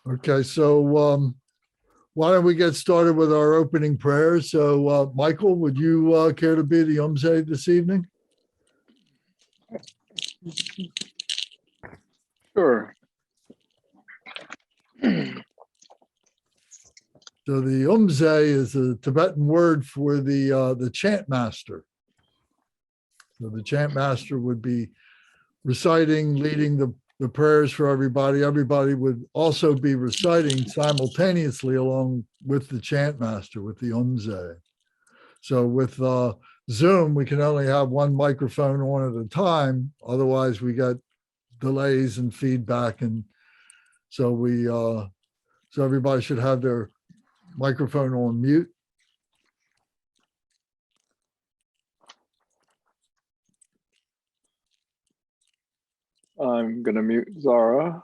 Okay, so why don't we get started with our opening prayer? So, Michael, would you care to be the Umze this evening? Sure. So the Umze is a Tibetan word for the chant master. So the chant master would be reciting, leading the prayers for everybody. Everybody would also be reciting simultaneously along with the chant master, with the Umze. So with Zoom, we can only have one microphone on at a time. Otherwise, we got delays and feedback, and so so everybody should have their microphone on mute. I'm going to mute Zara.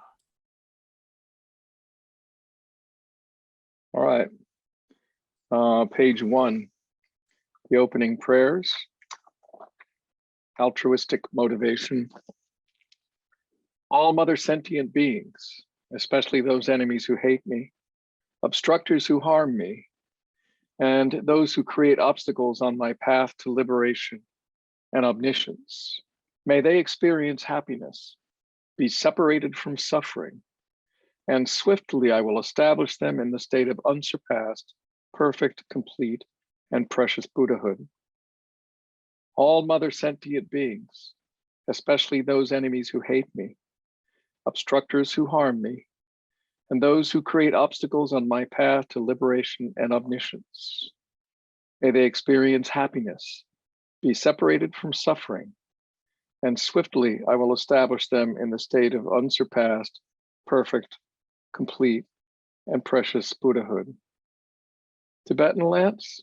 All right. Page 1, the opening prayers. Altruistic motivation. All mother sentient beings, especially those enemies who hate me, obstructors who harm me, and those who create obstacles on my path to liberation and omniscience, may they experience happiness, be separated from suffering, and swiftly I will establish them in the state of unsurpassed, perfect, complete, and precious Buddhahood. All mother sentient beings, especially those enemies who hate me, obstructors who harm me, and those who create obstacles on my path to liberation and omniscience, may they experience happiness, be separated from suffering, and swiftly I will establish them in the state of unsurpassed, perfect, complete, and precious Buddhahood. Tibetan Lance?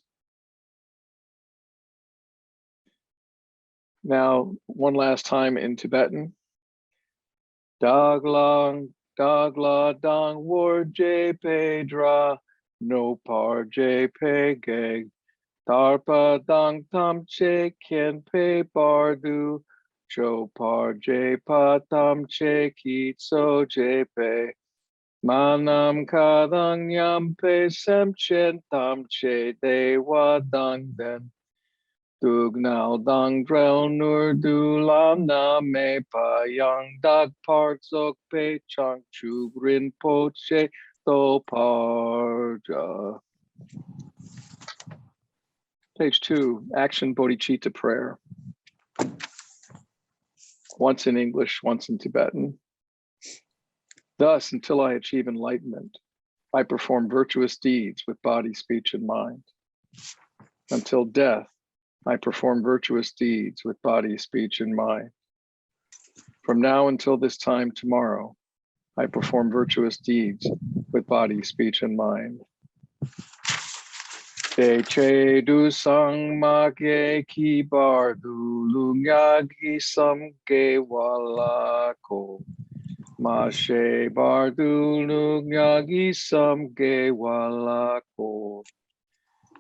Now, one last time in Tibetan. Daglang, dagla dang war je pedra, no par je pegeg, tarpa dang tam che kien pe bardu, cho par je pa tam che kitso je pe. Manam kadang yam pe sem chen tam che de wa dang den. Dugnal dang drel nur du lam na me pa yang dak park zok pe chang chu rin po che do parja. Page 2, Action Bodhichitta Prayer. Once in English, once in Tibetan. Thus, until I achieve enlightenment, I perform virtuous deeds with body, speech, and mind. Until death, I perform virtuous deeds with body, speech, and mind. From now until this time tomorrow, I perform virtuous deeds with body, speech, and mind. De che du sang ma ge ki bar du lunga gi sam ge wala ko. Ma she bar du lunga gi sam ge wala ko.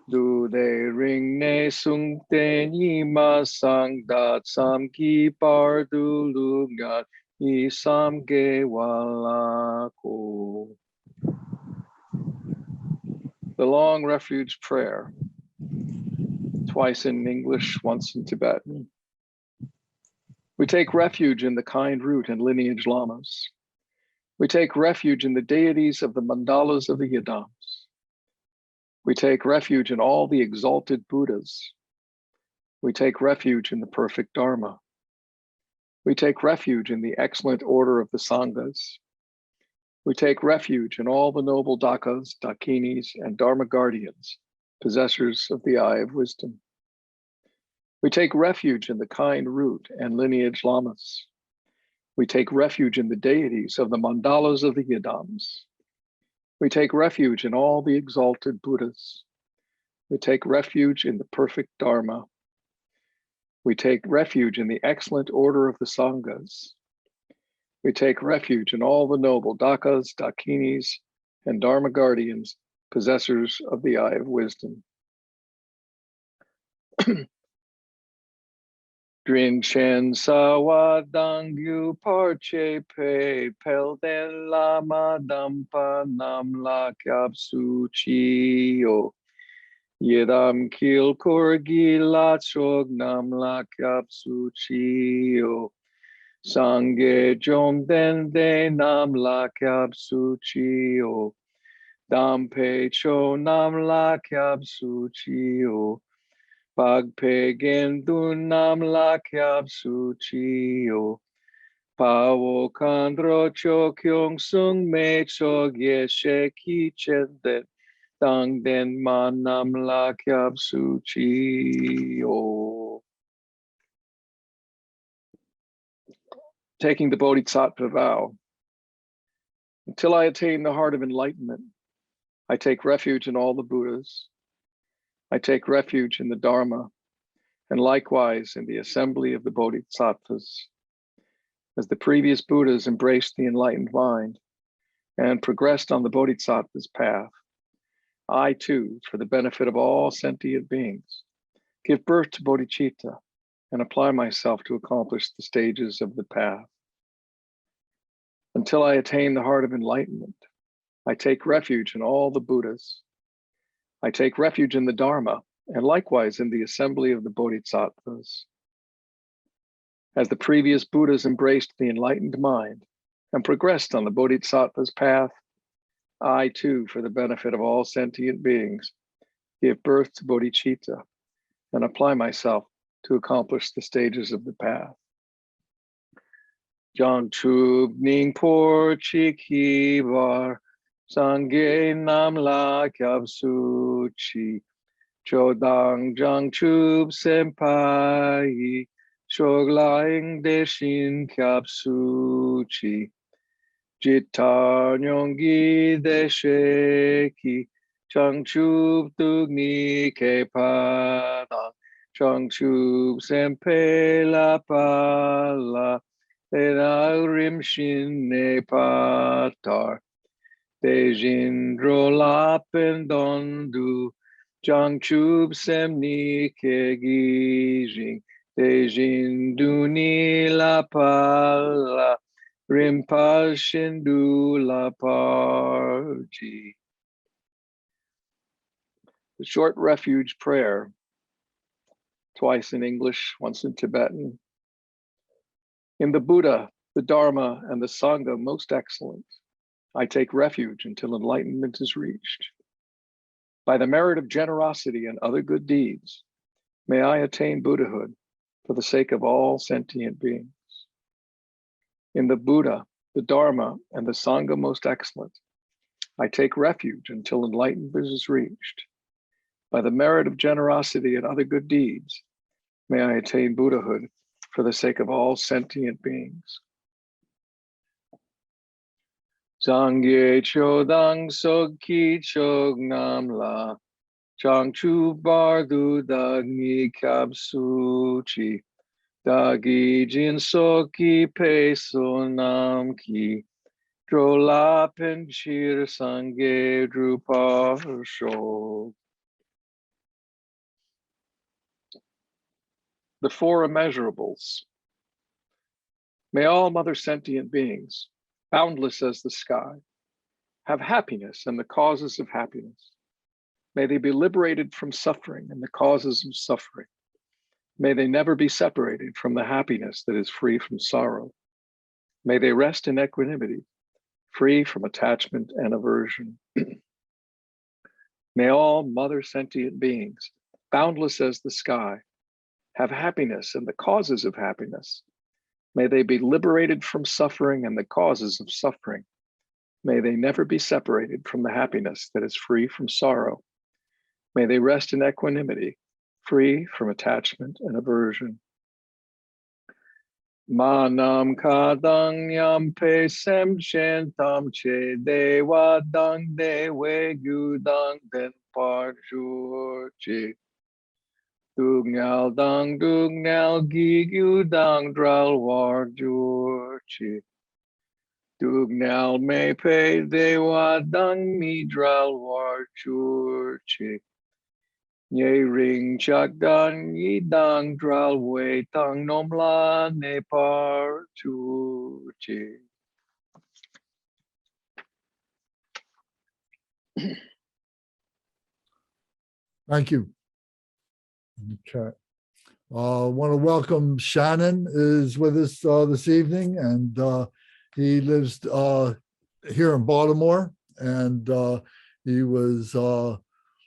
Du de ring ne sung te ni ma sang dat sam ki bar du lunga gi sam ge wala ko. The Long Refuge Prayer, twice in English, once in Tibetan. We take refuge in the kind root and lineage lamas. We take refuge in the deities of the mandalas of the yadams. We take refuge in all the exalted Buddhas. We take refuge in the perfect Dharma. We take refuge in the excellent order of the Sanghas. We take refuge in all the noble Dakas, Dakinis, and Dharma guardians, possessors of the eye of wisdom. We take refuge in the kind root and lineage lamas. We take refuge in the deities of the mandalas of the yadams. We take refuge in all the exalted Buddhas. We take refuge in the perfect Dharma. We take refuge in the excellent order of the Sanghas. We take refuge in all the noble Dakas, Dakinis, and Dharma guardians, possessors of the eye of wisdom. Drin Chen Sawa Dang Yu Parche Pe Pel Den Lama Dampa Nam La Kyab Su Chi O Yedam Kil Korgi La Chog Nam La Kyab Su Chi O Sangye Jom Den De Nam La Kyab Su Chi O Dam Pe Cho Nam La Kyab Su Chi O Pag Pegen Dun Nam La Kyab Su Chi O Pawo Kandro Cho Kyung Sung Me Cho Ye She Ki Chen Den Dang Den Man Nam La Kyab Su Chi O. Taking the Bodhisattva vow. Until I attain the heart of enlightenment, I take refuge in all the Buddhas. I take refuge in the Dharma, and likewise in the assembly of the Bodhisattvas. As the previous Buddhas embraced the enlightened mind and progressed on the Bodhisattva's path, I too, for the benefit of all sentient beings, give birth to Bodhichitta and apply myself to accomplish the stages of the path. Until I attain the heart of enlightenment, I take refuge in all the Buddhas. I take refuge in the Dharma, and likewise in the assembly of the Bodhisattvas. As the previous Buddhas embraced the enlightened mind and progressed on the Bodhisattva's path, I too, for the benefit of all sentient beings, give birth to Bodhichitta and apply myself to accomplish the stages of the path. Jang Chub Ning Por Chiki Var Sangye Nam La Kyab Su Chi Chodang Jang Chub Senpai Shoglaing Deshin Kyab Su Chi Jitar Nyongi Desheki Chang Chub Tugni Ke Padang Chang Chub Senpe La Pala Rim Shin Ne Patar Dejin Drolapen Dondu Jang Chub Semni Ke Gijing Dejin Duni La Pala Rimpa Shindu La Parji. The short refuge prayer, twice in English, once in Tibetan. In the Buddha, the Dharma, and the Sangha most excellent, I take refuge until enlightenment is reached. By the merit of generosity and other good deeds, may I attain Buddhahood for the sake of all sentient beings. In the Buddha, the Dharma, and the Sangha most excellent, I take refuge until enlightenment is reached. By the merit of generosity and other good deeds, may I attain Buddhahood for the sake of all sentient beings. Sangye Chodang Sokki Chog Nam La Chang Chu Bardu Dagni Kab Su Chi Dagi Jin Soki Peso Nam Ki Drola Penchir Sangye Drupar Shog. The four immeasurables. May all mother sentient beings, boundless as the sky, have happiness and the causes of happiness. May they be liberated from suffering and the causes of suffering. May they never be separated from the happiness that is free from sorrow. May they rest in equanimity, free from attachment and aversion. May all mother sentient beings, boundless as the sky, have happiness and the causes of happiness. May they be liberated from suffering and the causes of suffering. May they never be separated from the happiness that is free from sorrow. May they rest in equanimity, free from attachment and aversion. Manam kadang yam pe sem chen tam che dewa dang dewe gu dang den par jur che. Dugnal dang dugnal gigu dang dral war jur che. Dugnal me pe dewa dang mi dral war jur che. Ye ring chagdan yidang dral wei tang nomla ne par chu chi. Thank you. Okay. I want to welcome Shannon is with us this evening, and he lives here in Baltimore, and he was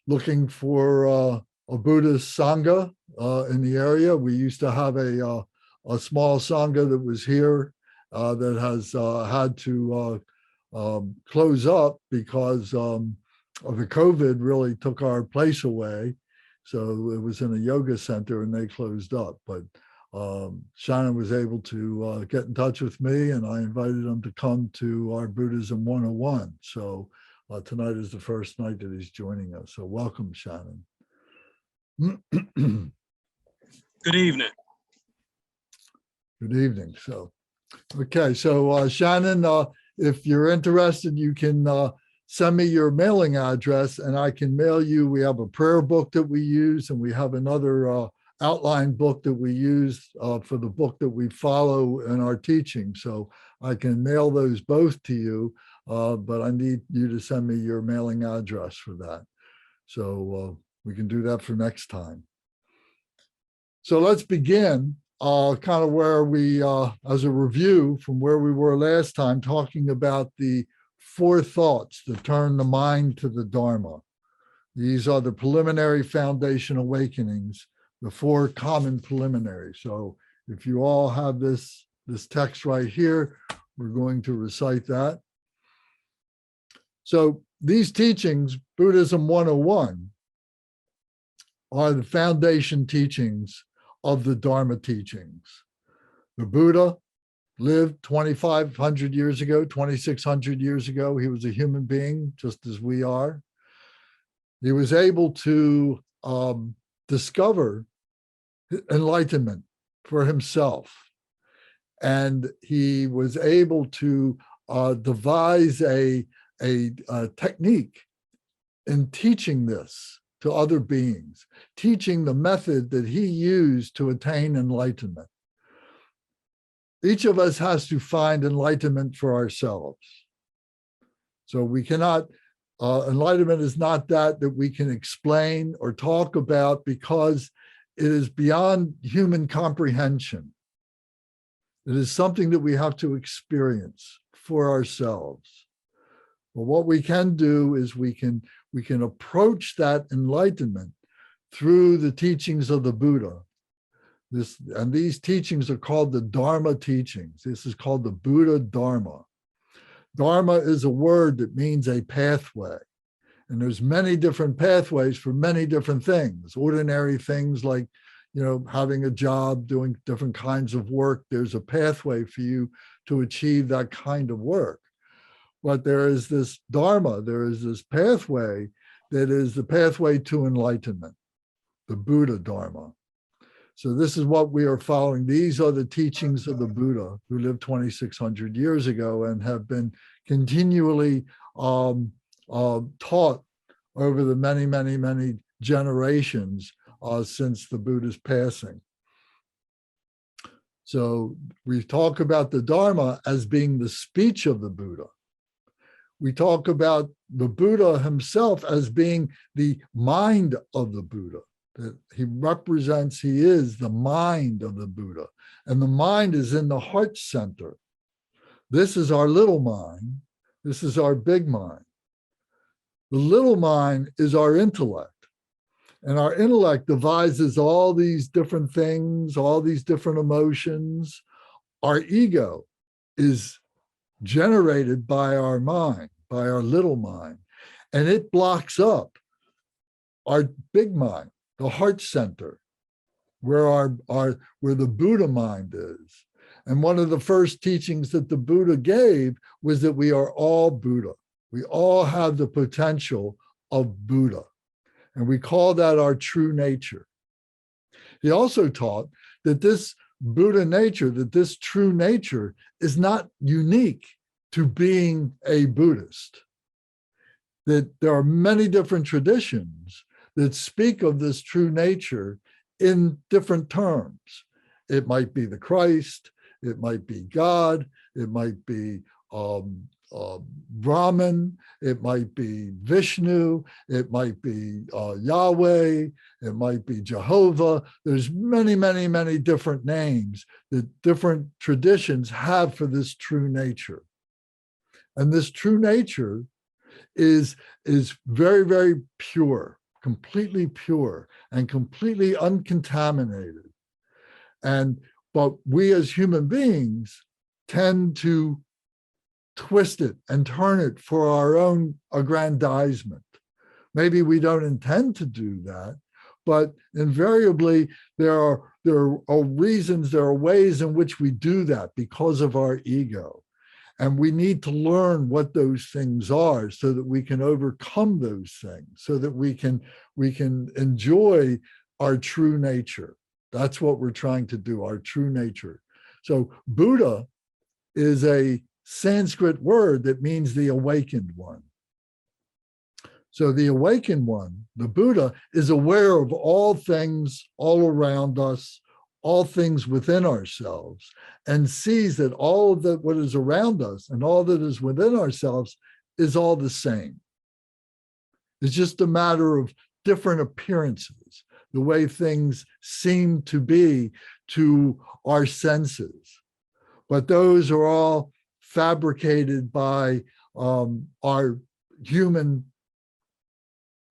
looking for a Buddhist Sangha in the area. We used to have a small Sangha that was here that has had to close up because of the COVID really took our place away. So it was in a yoga center and they closed up. But Shannon was able to get in touch with me, and I invited him to come to our Buddhism 101. So tonight is the first night that he's joining us. So welcome, Shannon. Good evening. Good evening. So, okay. So Shannon, if you're interested, you can send me your mailing address and I can mail you. We have a prayer book that we use, and we have another outline book that we use for the book that we follow in our teaching. So I can mail those both to you, but I need you to send me your mailing address for that. So we can do that for next time. So let's begin kind of where we, as a review from where we were last time, talking about the 4 thoughts that turn the mind to the Dharma. These are the preliminary foundation awakenings, the 4 common preliminaries. So if you all have this text right here, we're going to recite that. So these teachings, Buddhism 101, are the foundation teachings of the Dharma teachings. The Buddha lived 2,500 years ago, 2,600 years ago. He was a human being, just as we are. He was able to discover enlightenment for himself. And he was able to devise a technique in teaching this to other beings, teaching the method that he used to attain enlightenment. Each of us has to find enlightenment for ourselves. So we cannot, enlightenment is not that we can explain or talk about because it is beyond human comprehension. It is something that we have to experience for ourselves. But what we can do is we can approach that enlightenment through the teachings of the Buddha. And these teachings are called the Dharma Teachings. This is called the Buddha Dharma. Dharma is a word that means a pathway. And there's many different pathways for many different things. Ordinary things like, having a job, doing different kinds of work. There's a pathway for you to achieve that kind of work. But there is this Dharma, there is this pathway that is the pathway to enlightenment, the Buddha Dharma. So this is what we are following. These are the teachings of the Buddha, who lived 2,600 years ago and have been continually taught over the many, many, many generations since the Buddha's passing. So we talk about the Dharma as being the speech of the Buddha. We talk about the Buddha himself as being the mind of the Buddha. That he represents, he is the mind of the Buddha. And the mind is in the heart center. This is our little mind. This is our big mind. The little mind is our intellect. And our intellect devises all these different things, all these different emotions. Our ego is generated by our mind, by our little mind. And it blocks up our big mind, the heart center, where where the Buddha mind is. And one of the first teachings that the Buddha gave was that we are all Buddha. We all have the potential of Buddha. And we call that our true nature. He also taught that this Buddha nature, that this true nature is not unique to being a Buddhist. That there are many different traditions that speak of this true nature in different terms. It might be the Christ, it might be God, it might be Brahman, it might be Vishnu, it might be Yahweh, it might be Jehovah. There's many, many, many different names that different traditions have for this true nature. And this true nature is very, very pure, completely pure and completely uncontaminated. But we as human beings tend to twist it and turn it for our own aggrandizement. Maybe we don't intend to do that, but invariably there are reasons, there are ways in which we do that because of our ego. And we need to learn what those things are so that we can overcome those things, so that we can enjoy our true nature. That's what we're trying to do, our true nature. So Buddha is a Sanskrit word that means the awakened one. So the awakened one, the Buddha, is aware of all things all around us, all things within ourselves, and sees that all of what is around us and all that is within ourselves is all the same. It's just a matter of different appearances, the way things seem to be to our senses. But those are all fabricated by our human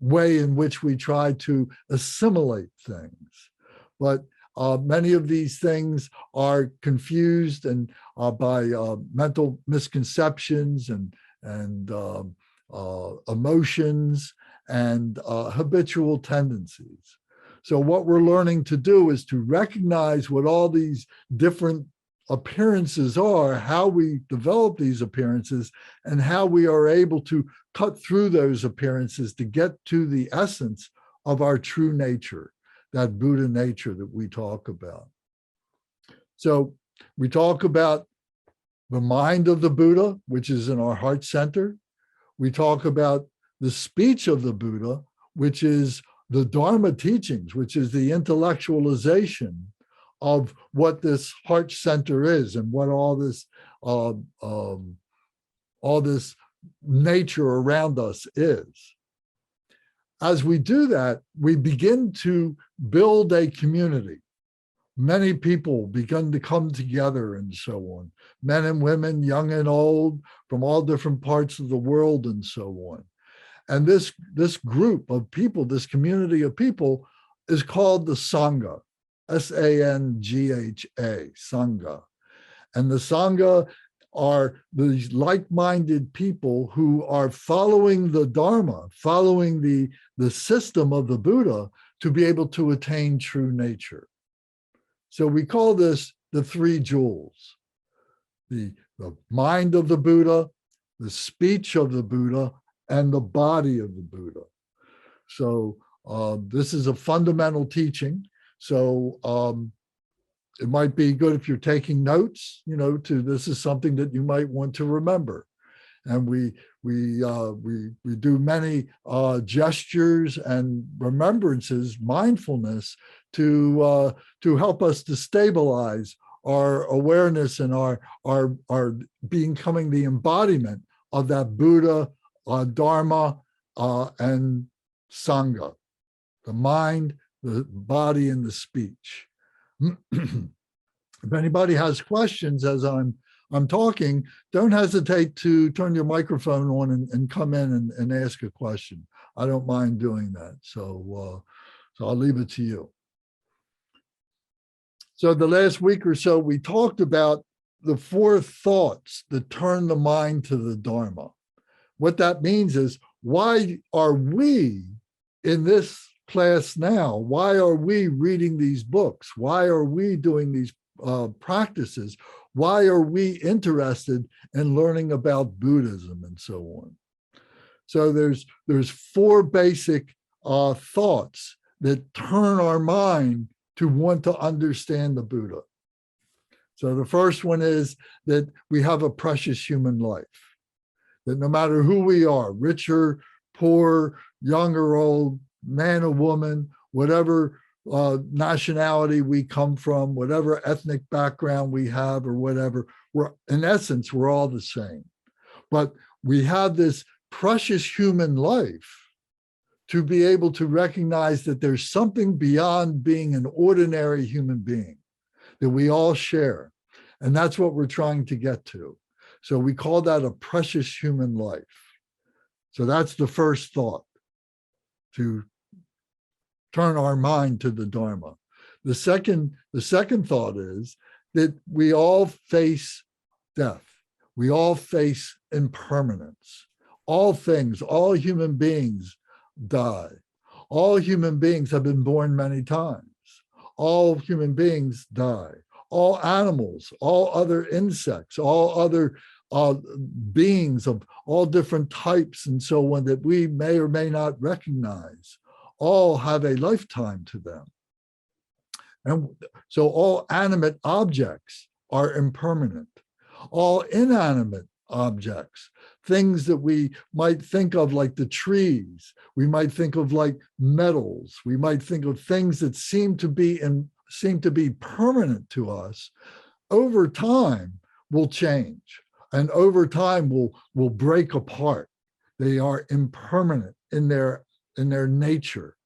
way in which we try to assimilate things. But many of these things are confused and by mental misconceptions and emotions and habitual tendencies. So what we're learning to do is to recognize what all these different appearances are, how we develop these appearances, and how we are able to cut through those appearances to get to the essence of our true nature, that Buddha nature that we talk about. So we talk about the mind of the Buddha, which is in our heart center. We talk about the speech of the Buddha, which is the Dharma Teachings, which is the intellectualization of what this heart center is and what all this nature around us is. As we do that, we begin to build a community. Many people begin to come together and so on. Men and women, young and old, from all different parts of the world and so on. And this group of people, this community of people, is called the Sangha, S-A-N-G-H-A, Sangha. And the Sangha are these like-minded people who are following the Dharma, following the system of the Buddha to be able to attain true nature. So we call this the three jewels: the mind of the Buddha, the speech of the Buddha, and the body of the Buddha. So this is a fundamental teaching. So it might be good if you're taking notes, this is something that you might want to remember. And we do many gestures and remembrances, mindfulness, to help us to stabilize our awareness and our becoming the embodiment of that Buddha, Dharma, and Sangha, the mind, the body, and the speech. If anybody has questions as I'm talking, don't hesitate to turn your microphone on and come in and ask a question. I don't mind doing that. So I'll leave it to you. So the last week or so, we talked about the 4 thoughts that turn the mind to the Dharma. What that means is, why are we in this class now? Why are we reading these books? Why are we doing these practices? Why are we interested in learning about Buddhism and so on? So there's 4 basic thoughts that turn our mind to want to understand the Buddha. So the first one is that we have a precious human life, that no matter who we are, rich or poor, young or old, man or woman, whatever nationality we come from, whatever ethnic background we have or whatever, in essence, we're all the same. But we have this precious human life to be able to recognize that there's something beyond being an ordinary human being that we all share. And that's what we're trying to get to. So we call that a precious human life. So that's the first thought, to turn our mind to the Dharma. The second thought is that we all face death. We all face impermanence. All things, all human beings die. All human beings have been born many times. All human beings die. All animals, all other insects, all other beings of all different types and so on that we may or may not recognize, all have a lifetime to them. And so all animate objects are impermanent. All inanimate objects, things that we might think of like the trees, we might think of like metals, we might think of things that seem to be permanent to us, over time will change, and over time will break apart. They are impermanent in their nature.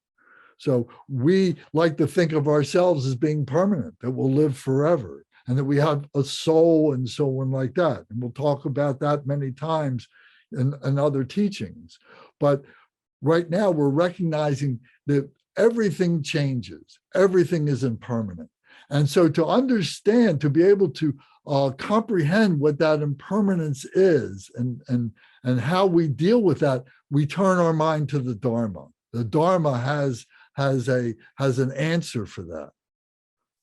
So we like to think of ourselves as being permanent, that we'll live forever, and that we have a soul and so on like that. And we'll talk about that many times in other teachings. But right now we're recognizing that everything changes, everything is impermanent. And so to understand, to be able to comprehend what that impermanence is and how we deal with that, we turn our mind to the Dharma. The Dharma has an answer for that.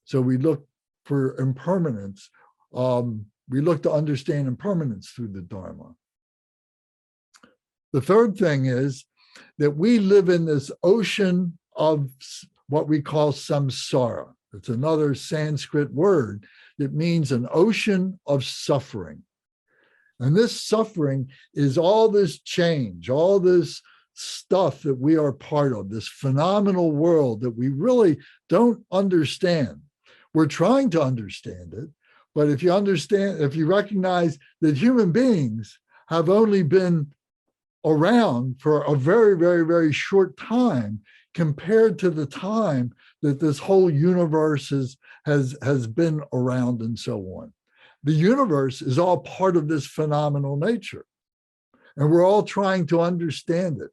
So we look for impermanence. We look to understand impermanence through the Dharma. The third thing is that we live in this ocean of what we call samsara. It's another Sanskrit word that means an ocean of suffering. And this suffering is all this change, all this stuff that we are part of, this phenomenal world that we really don't understand. We're trying to understand it, but if you recognize that human beings have only been around for a very, very, very short time compared to the time that this whole universe has been around and so on. The universe is all part of this phenomenal nature, and we're all trying to understand it.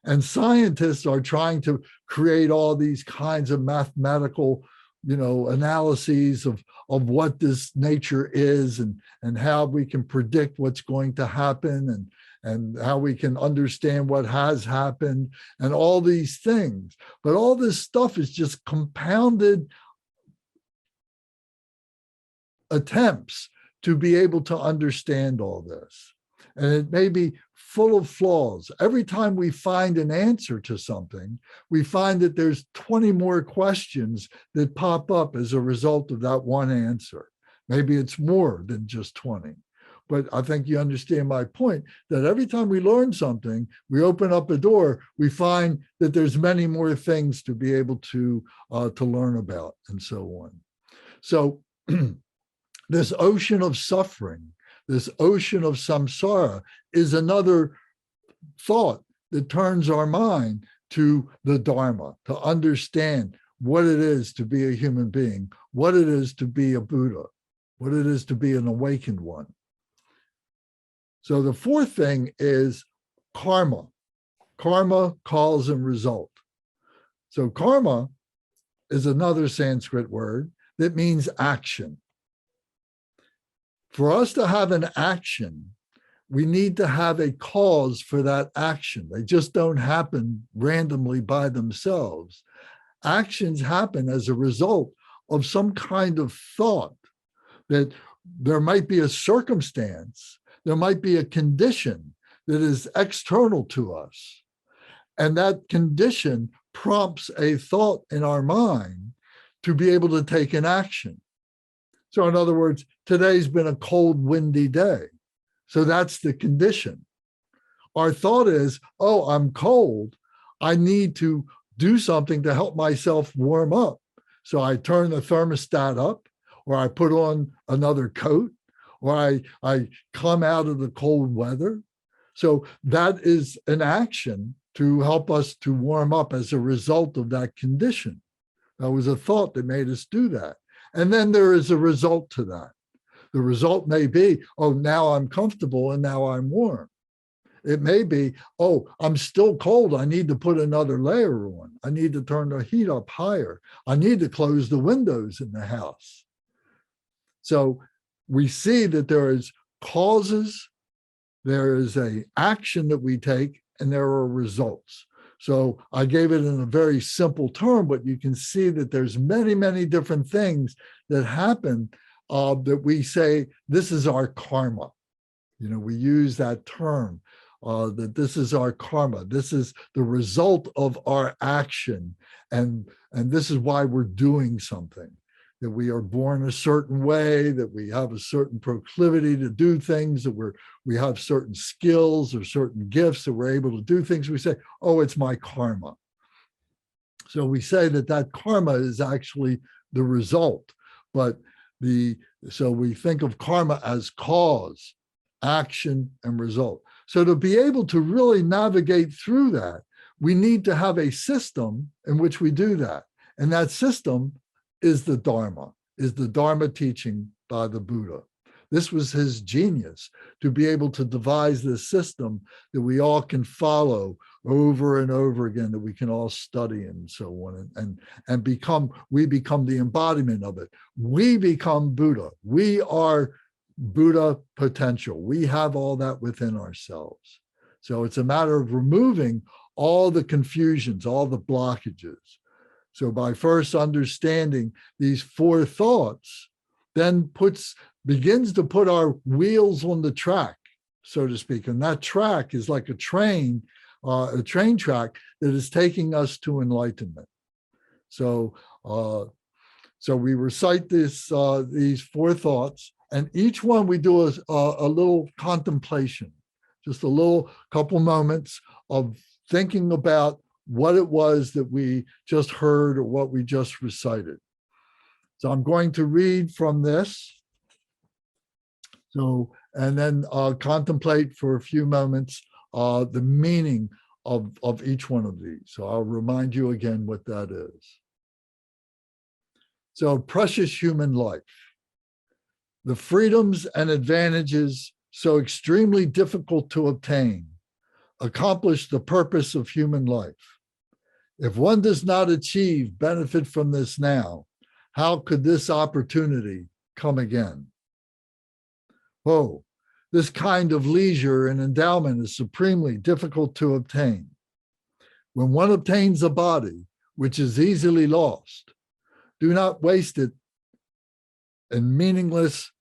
And scientists are trying to create all these kinds of mathematical, analyses of what this nature is and how we can predict what's going to happen and how we can understand what has happened and all these things. But all this stuff is just compounded attempts to be able to understand all this. And it may be full of flaws. Every time we find an answer to something, we find that there's 20 more questions that pop up as a result of that one answer. Maybe it's more than just 20. But I think you understand my point, that every time we learn something, we open up a door, we find that there's many more things to be able to learn about and so on. So this ocean of suffering, this ocean of samsara, is another thought that turns our mind to the Dharma, to understand what it is to be a human being, what it is to be a Buddha, what it is to be an awakened one. So the fourth thing is karma. Karma, cause and result. So karma is another Sanskrit word that means action. For us to have an action, we need to have a cause for that action. They just don't happen randomly by themselves. Actions happen as a result of some kind of thought, that there might be a circumstance, there might be a condition that is external to us. And that condition prompts a thought in our mind to be able to take an action. So in other words, today's been a cold, windy day. So that's the condition. Our thought is, oh, I'm cold. I need to do something to help myself warm up. So I turn the thermostat up, or I put on another coat, or I come out of the cold weather. So that is an action to help us to warm up as a result of that condition. That was a thought that made us do that. And then there is a result to that. The result may be, oh, now I'm comfortable and now I'm warm. It may be, oh, I'm still cold. I need to put another layer on. I need to turn the heat up higher. I need to close the windows in the house. So we see that there is causes, there is an action that we take, and there are results. So I gave it in a very simple term, but you can see that there's many, many different things that happen that we say, this is our karma. You know, we use that term, that this is our karma. This is the result of our action. And this is why we're doing something, that we are born a certain way, that we have a certain proclivity to do things, that we have certain skills or certain gifts, that we're able to do things. We say, oh, it's my karma. So we say that that karma is actually the result. But so we think of karma as cause, action, and result. So to be able to really navigate through that, we need to have a system in which we do that. And that system is the Dharma teaching by the Buddha. This was his genius, to be able to devise this system that we all can follow over and over again, that we can all study and so on, and we become the embodiment of it. We become Buddha. We are Buddha potential. We have all that within ourselves. So it's a matter of removing all the confusions, all the blockages. So by first understanding these four thoughts, then begins to put our wheels on the track, so to speak. And that track is like a train track that is taking us to enlightenment. So we recite these four thoughts, and each one we do a little contemplation, just a little couple moments of thinking about what it was that we just heard or what we just recited. So I'm going to read from this. So, and then contemplate for a few moments the meaning of each one of these. So I'll remind you again what that is. So, precious human life. The freedoms and advantages so extremely difficult to obtain accomplish the purpose of human life. If one does not achieve benefit from this now, how could this opportunity come again? Oh, this kind of leisure and endowment is supremely difficult to obtain. When one obtains a body, which is easily lost, do not waste it meaninglessly,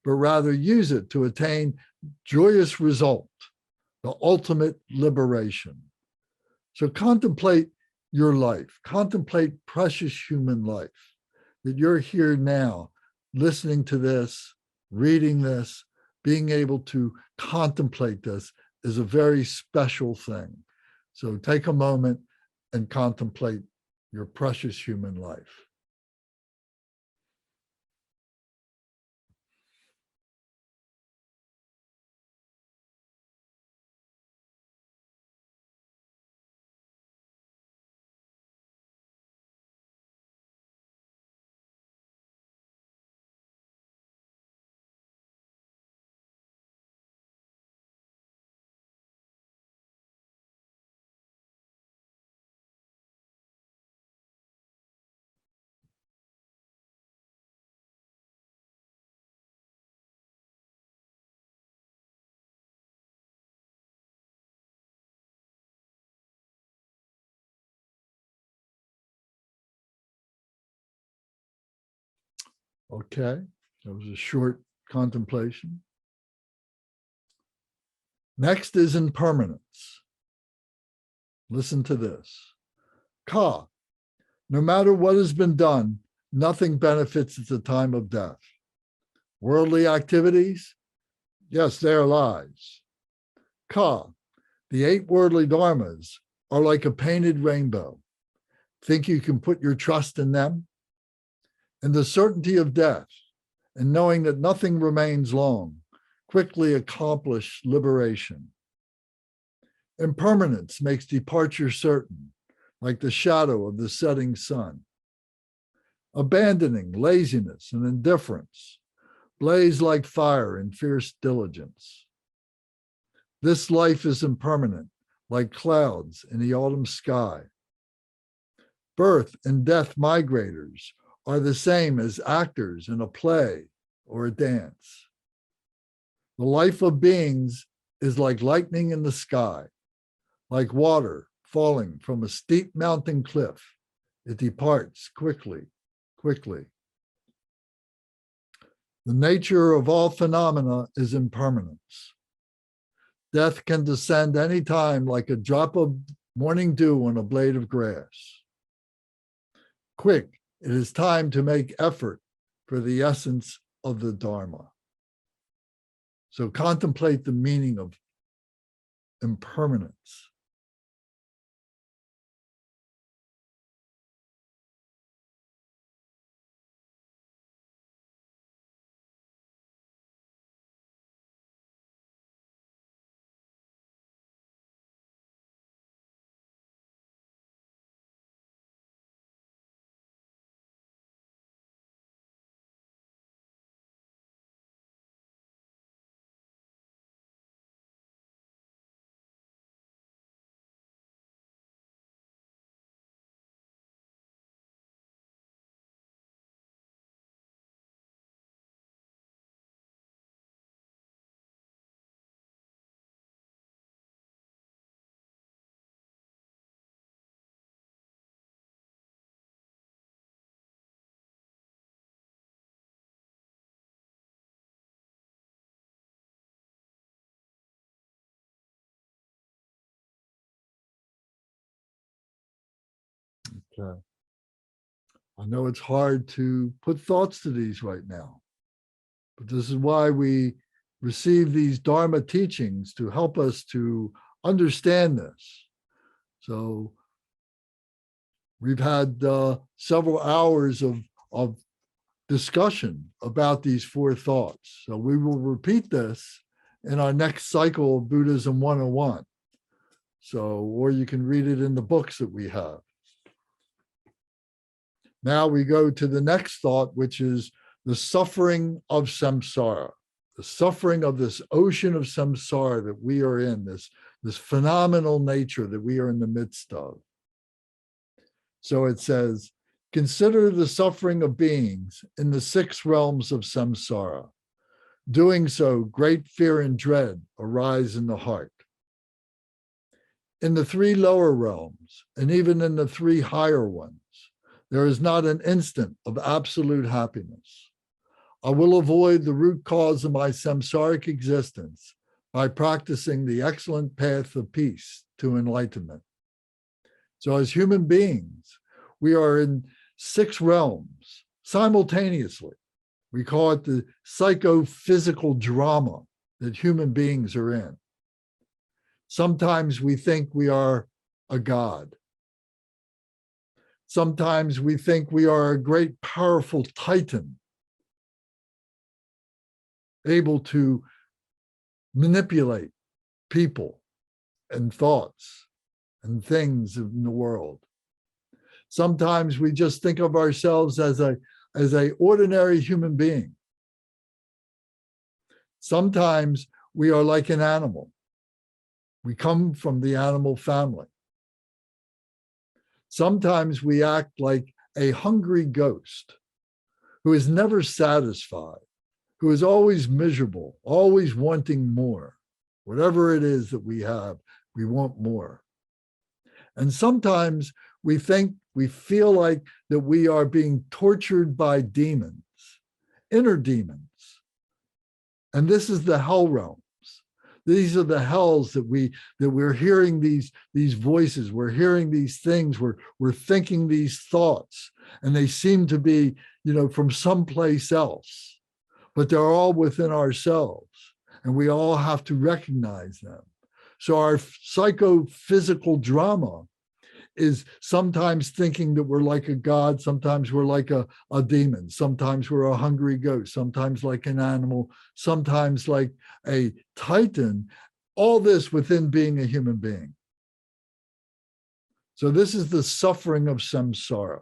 but rather use it to attain joyous result, the ultimate liberation. So contemplate your life, contemplate precious human life, that you're here now, listening to this, reading this, being able to contemplate this is a very special thing. So take a moment and contemplate your precious human life. Okay, that was a short contemplation. Next is impermanence. Listen to this. Ka, no matter what has been done, nothing benefits at the time of death. Worldly activities, yes, they are lies. Ka, The 8 worldly dharmas are like a painted rainbow. Think you can put your trust in them? And the certainty of death and knowing that nothing remains long quickly accomplish liberation. Impermanence makes departure certain, like the shadow of the setting sun. Abandoning laziness and indifference blaze like fire in fierce diligence. This life is impermanent, like clouds in the autumn sky. Birth and death migrators are the same as actors in a play or a dance. The life of beings is like lightning in the sky, like water falling from a steep mountain cliff. It departs quickly, quickly. The nature of all phenomena is impermanence. Death can descend any time like a drop of morning dew on a blade of grass. Quick, it is time to make effort for the essence of the Dharma. So contemplate the meaning of impermanence. Okay. I know it's hard to put thoughts to these right now, but this is why we receive these Dharma teachings to help us to understand this. So we've had several hours of discussion about these 4 thoughts. So we will repeat this in our next cycle of Buddhism 101. So, or you can read it in the books that we have. Now we go to the next thought, which is the suffering of samsara, the suffering of this ocean of samsara that we are in, this phenomenal nature that we are in the midst of. So it says, consider the suffering of beings in the 6 realms of samsara. Doing so, great fear and dread arise in the heart. In the 3 lower realms, and even in the 3 higher ones, there is not an instant of absolute happiness. I will avoid the root cause of my samsaric existence by practicing the excellent path of peace to enlightenment. So as human beings, we are in 6 realms simultaneously. We call it the psychophysical drama that human beings are in. Sometimes we think we are a god. Sometimes we think we are a great, powerful titan, able to manipulate people and thoughts and things in the world. Sometimes we just think of ourselves as an ordinary human being. Sometimes we are like an animal. We come from the animal family. Sometimes we act like a hungry ghost who is never satisfied, who is always miserable, always wanting more. Whatever it is that we have, we want more. And sometimes we feel like that we are being tortured by demons, inner demons. And this is the hell realms. These are the hells that we're hearing these voices, we're hearing these things, we're thinking these thoughts, and they seem to be, from someplace else, but they're all within ourselves, and we all have to recognize them. So our psychophysical drama is sometimes thinking that we're like a god, sometimes we're like a demon, sometimes we're a hungry ghost, sometimes like an animal, sometimes like a titan, all this within being a human being. So this is the suffering of samsara.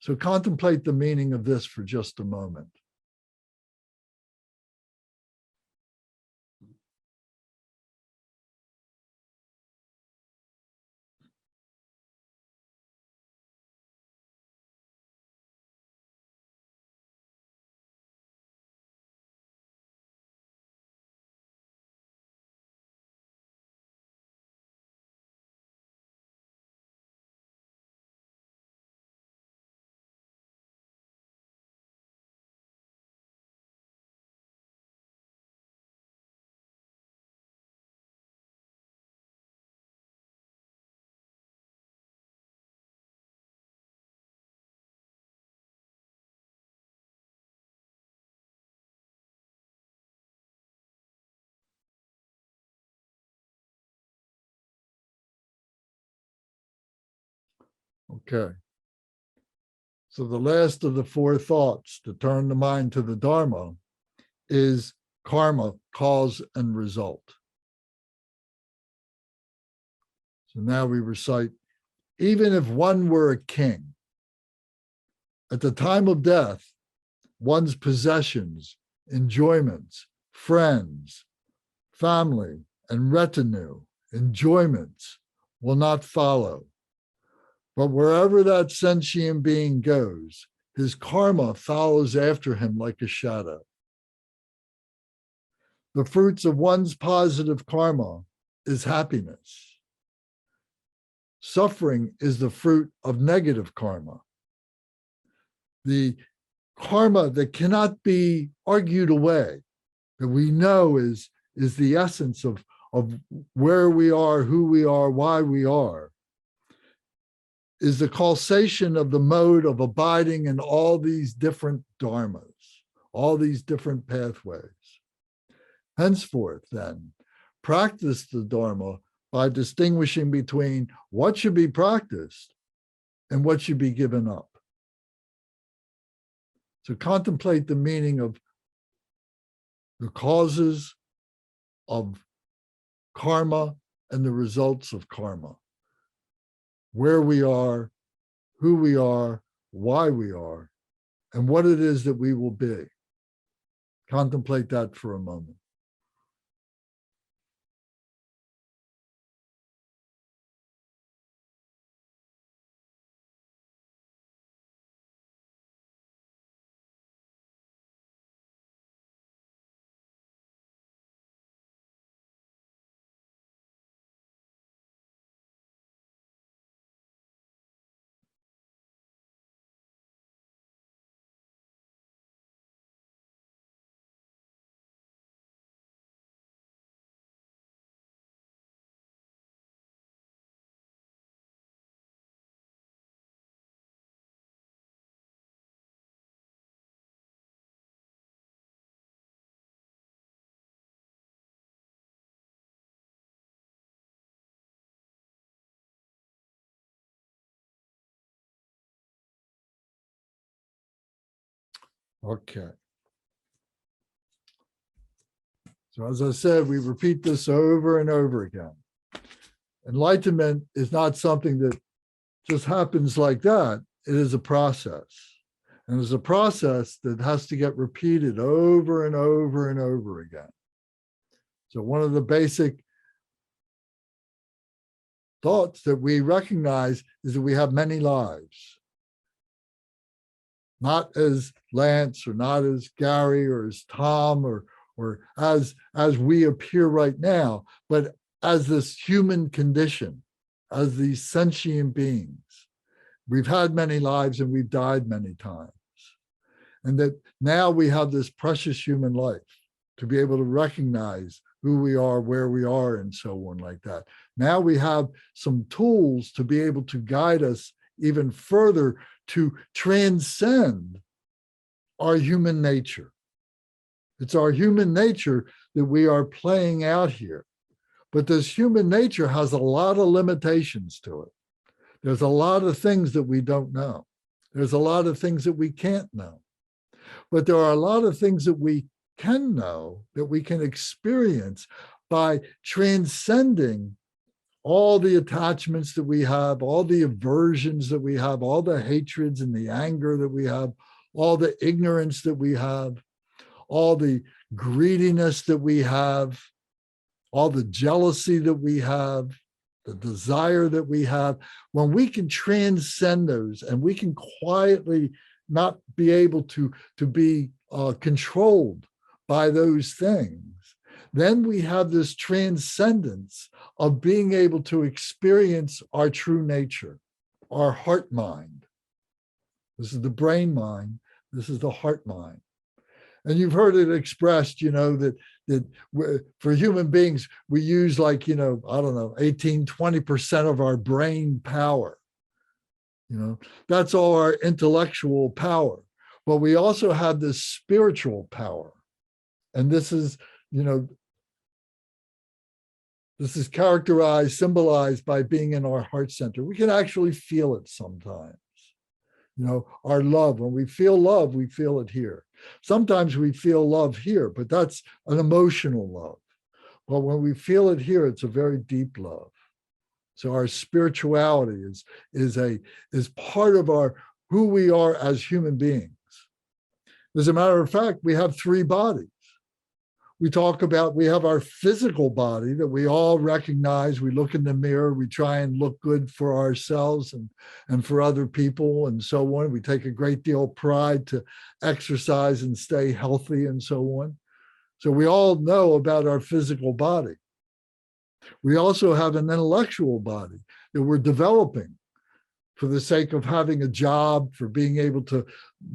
So contemplate the meaning of this for just a moment. Okay. So the last of the four thoughts to turn the mind to the Dharma is karma, cause and result. So now we recite, even if one were a king, at the time of death, one's possessions, enjoyments, friends, family, and retinue, enjoyments will not follow. But wherever that sentient being goes, his karma follows after him like a shadow. The fruits of one's positive karma is happiness. Suffering is the fruit of negative karma. The karma that cannot be argued away, that we know is the essence of where we are, who we are, why we are, is the causation of the mode of abiding in all these different dharmas, all these different pathways. Henceforth, then, practice the Dharma by distinguishing between what should be practiced and what should be given up. So contemplate the meaning of the causes of karma and the results of karma, where we are, who we are, why we are, and what it is that we will be. Contemplate that for a moment. Okay. So as I said, we repeat this over and over again. Enlightenment is not something that just happens like that. It is a process. And it's a process that has to get repeated over and over and over again. So one of the basic thoughts that we recognize is that we have many lives. Not as Lance or not as Gary or as Tom or as we appear right now, but as this human condition, as these sentient beings. We've had many lives and we've died many times. And that now we have this precious human life to be able to recognize who we are, where we are, and so on like that. Now we have some tools to be able to guide us even further to transcend our human nature. It's our human nature that we are playing out here. But this human nature has a lot of limitations to it. There's a lot of things that we don't know. There's a lot of things that we can't know. But there are a lot of things that we can know, that we can experience by transcending all the attachments that we have, all the aversions that we have, all the hatreds and the anger that we have, all the ignorance that we have, all the greediness that we have, all the jealousy that we have, the desire that we have. When we can transcend those and we can quietly not be able to be controlled by those things, then we have this transcendence of being able to experience our true nature, our heart mind. This is the brain mind. This is the heart mind. And you've heard it expressed, that for human beings, we use 18, 20% of our brain power. That's all our intellectual power. But we also have this spiritual power. And this is characterized, symbolized by being in our heart center. We can actually feel it sometimes. Our love, when we feel it here. Sometimes we feel love here, but that's an emotional love. But when we feel it here, it's a very deep love. So our spirituality is part of who we are as human beings. As a matter of fact, we have 3 bodies. We have our physical body that we all recognize. We look in the mirror, we try and look good for ourselves and for other people and so on. We take a great deal of pride to exercise and stay healthy and so on. So we all know about our physical body. We also have an intellectual body that we're developing for the sake of having a job, for being able to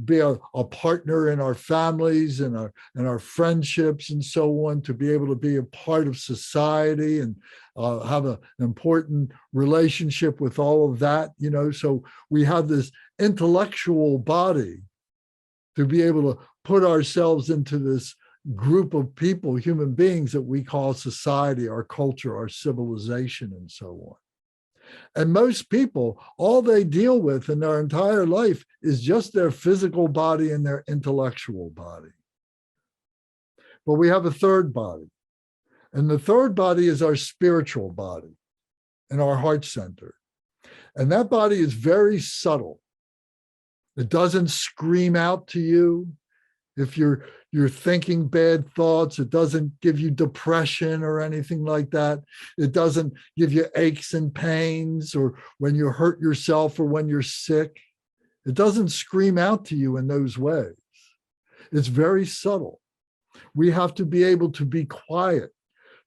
be a partner in our families and our friendships and so on, to be able to be a part of society and have an important relationship with all of that, So we have this intellectual body to be able to put ourselves into this group of people, human beings that we call society, our culture, our civilization, and so on. And most people, all they deal with in their entire life is just their physical body and their intellectual body. But we have a third body. And the third body is our spiritual body and our heart center. And that body is very subtle. It doesn't scream out to you. If you're thinking bad thoughts, it doesn't give you depression or anything like that. It doesn't give you aches and pains or when you hurt yourself or when you're sick. It doesn't scream out to you in those ways. It's very subtle. We have to be able to be quiet,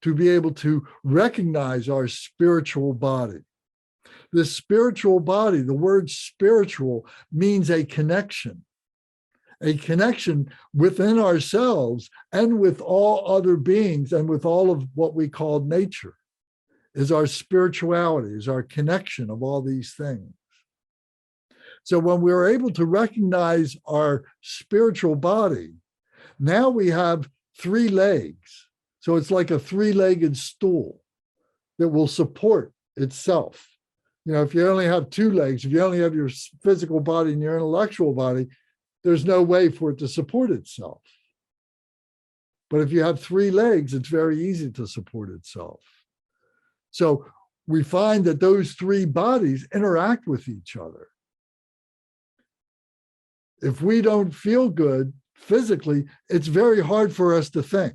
to be able to recognize our spiritual body. This spiritual body, the word spiritual means a connection within ourselves and with all other beings and with all of what we call nature, is our spirituality, is our connection of all these things. So when we're able to recognize our spiritual body, now we have 3 legs. So it's like a 3-legged stool that will support itself. If you only have 2 legs, if you only have your physical body and your intellectual body, there's no way for it to support itself. But if you have 3 legs, it's very easy to support itself. So we find that those 3 bodies interact with each other. If we don't feel good physically, it's very hard for us to think.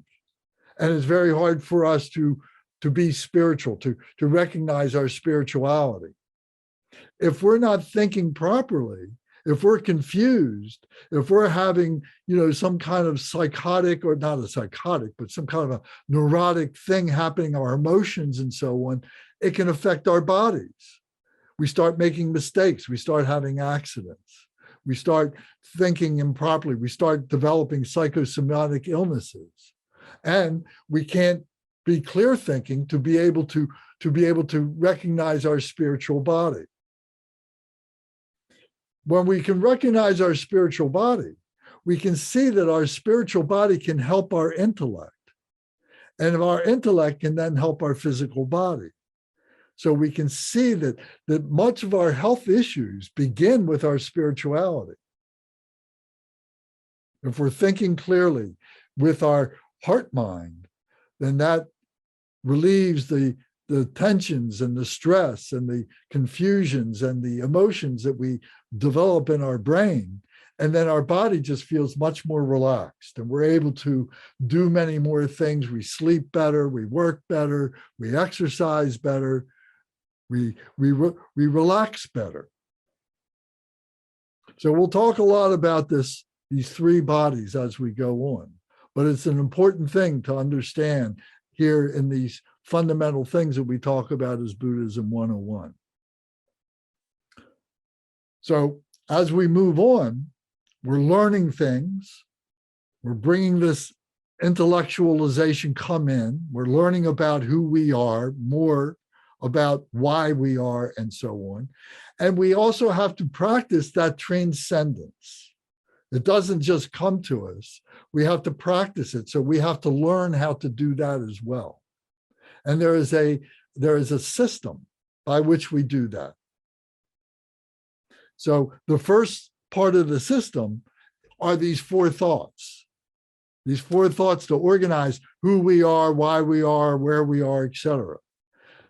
And it's very hard for us to be spiritual, to recognize our spirituality. If we're not thinking properly, if we're confused, if we're having, some kind of psychotic, or not a psychotic, but some kind of a neurotic thing happening, our emotions and so on, it can affect our bodies. We start making mistakes. We start having accidents. We start thinking improperly. We start developing psychosomatic illnesses. And we can't be clear thinking to be able to recognize our spiritual body. When we can recognize our spiritual body, we can see that our spiritual body can help our intellect. And our intellect can then help our physical body. So we can see that much of our health issues begin with our spirituality. If we're thinking clearly with our heart mind, then that relieves the tensions and the stress and the confusions and the emotions that we develop in our brain. And then our body just feels much more relaxed, and we're able to do many more things. We sleep better, we work better, we exercise better, we relax better. So we'll talk a lot about these three bodies as we go on, but it's an important thing to understand here in these fundamental things that we talk about as Buddhism 101. So as we move on, we're learning things. We're bringing this intellectualization come in. We're learning about who we are, more about why we are, and so on. And we also have to practice that transcendence. It doesn't just come to us. We have to practice it. So we have to learn how to do that as well. And there is a system by which we do that. So the first part of the system are these four thoughts. These four thoughts to organize who we are, why we are, where we are, etc.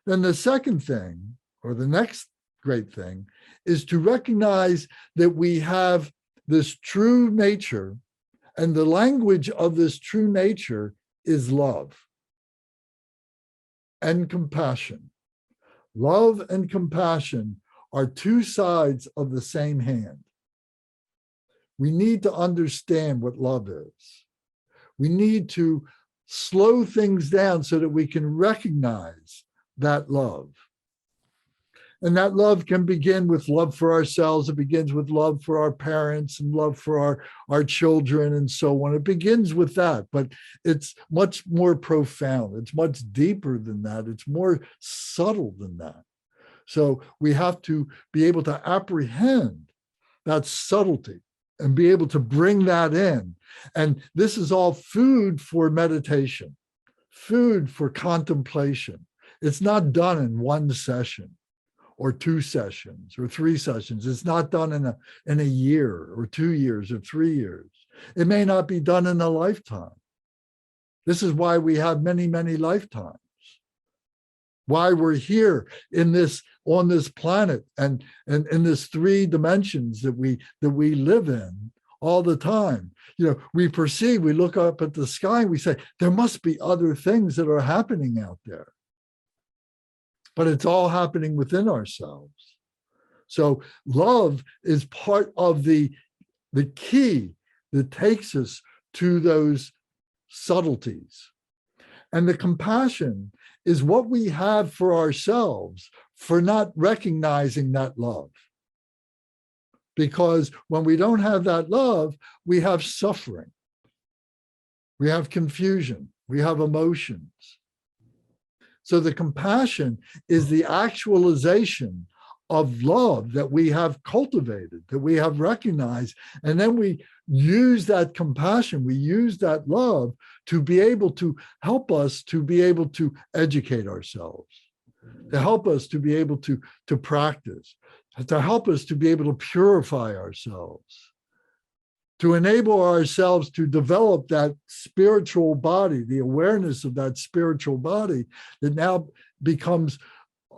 Then the second thing, or the next great thing, is to recognize that we have this true nature, and the language of this true nature is love and compassion. Love and compassion are two sides of the same hand. We need to understand what love is. We need to slow things down so that we can recognize that love. And that love can begin with love for ourselves. It begins with love for our parents and love for our children and so on. It begins with that, but it's much more profound. It's much deeper than that. It's more subtle than that. So we have to be able to apprehend that subtlety and be able to bring that in. And this is all food for meditation, food for contemplation. It's not done in one session, or two sessions, or three sessions. It's not done in a year, or 2 years, or 3 years. It may not be done in a lifetime. This is why we have many, many lifetimes. Why we're here on this planet and in this 3 dimensions that we live in all the time. We perceive, we look up at the sky, and we say, there must be other things that are happening out there. But it's all happening within ourselves. So love is part of the key that takes us to those subtleties. And the compassion is what we have for ourselves for not recognizing that love. Because when we don't have that love, we have suffering. We have confusion. We have emotions. So the compassion is the actualization of love that we have cultivated, that we have recognized. And then we use that compassion, we use that love to be able to help us to be able to educate ourselves, to help us to be able to practice, to help us to be able to purify ourselves, to enable ourselves to develop that spiritual body, the awareness of that spiritual body that now becomes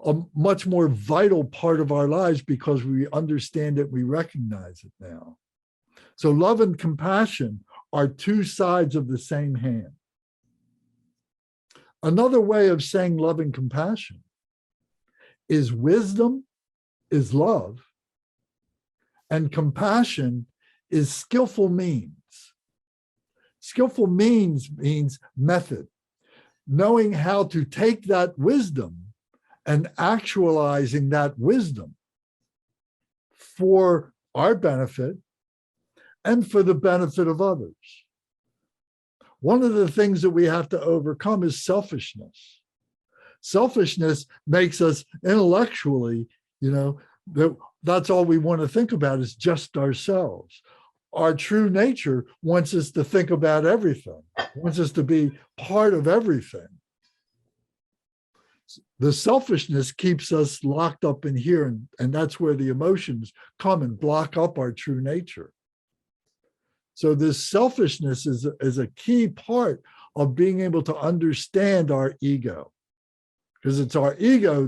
a much more vital part of our lives because we understand it, we recognize it now. So love and compassion are two sides of the same hand. Another way of saying love and compassion is wisdom is love, and compassion is skillful means. Skillful means method, knowing how to take that wisdom and actualizing that wisdom for our benefit and for the benefit of others. One of the things that we have to overcome is selfishness. Selfishness makes us intellectually, that's all we want to think about is just ourselves. Our true nature wants us to think about everything. wants us to be part of everything. The selfishness keeps us locked up in here, and that's where the emotions come and block up our true nature. So this selfishness is a key part of being able to understand our ego, because it's our ego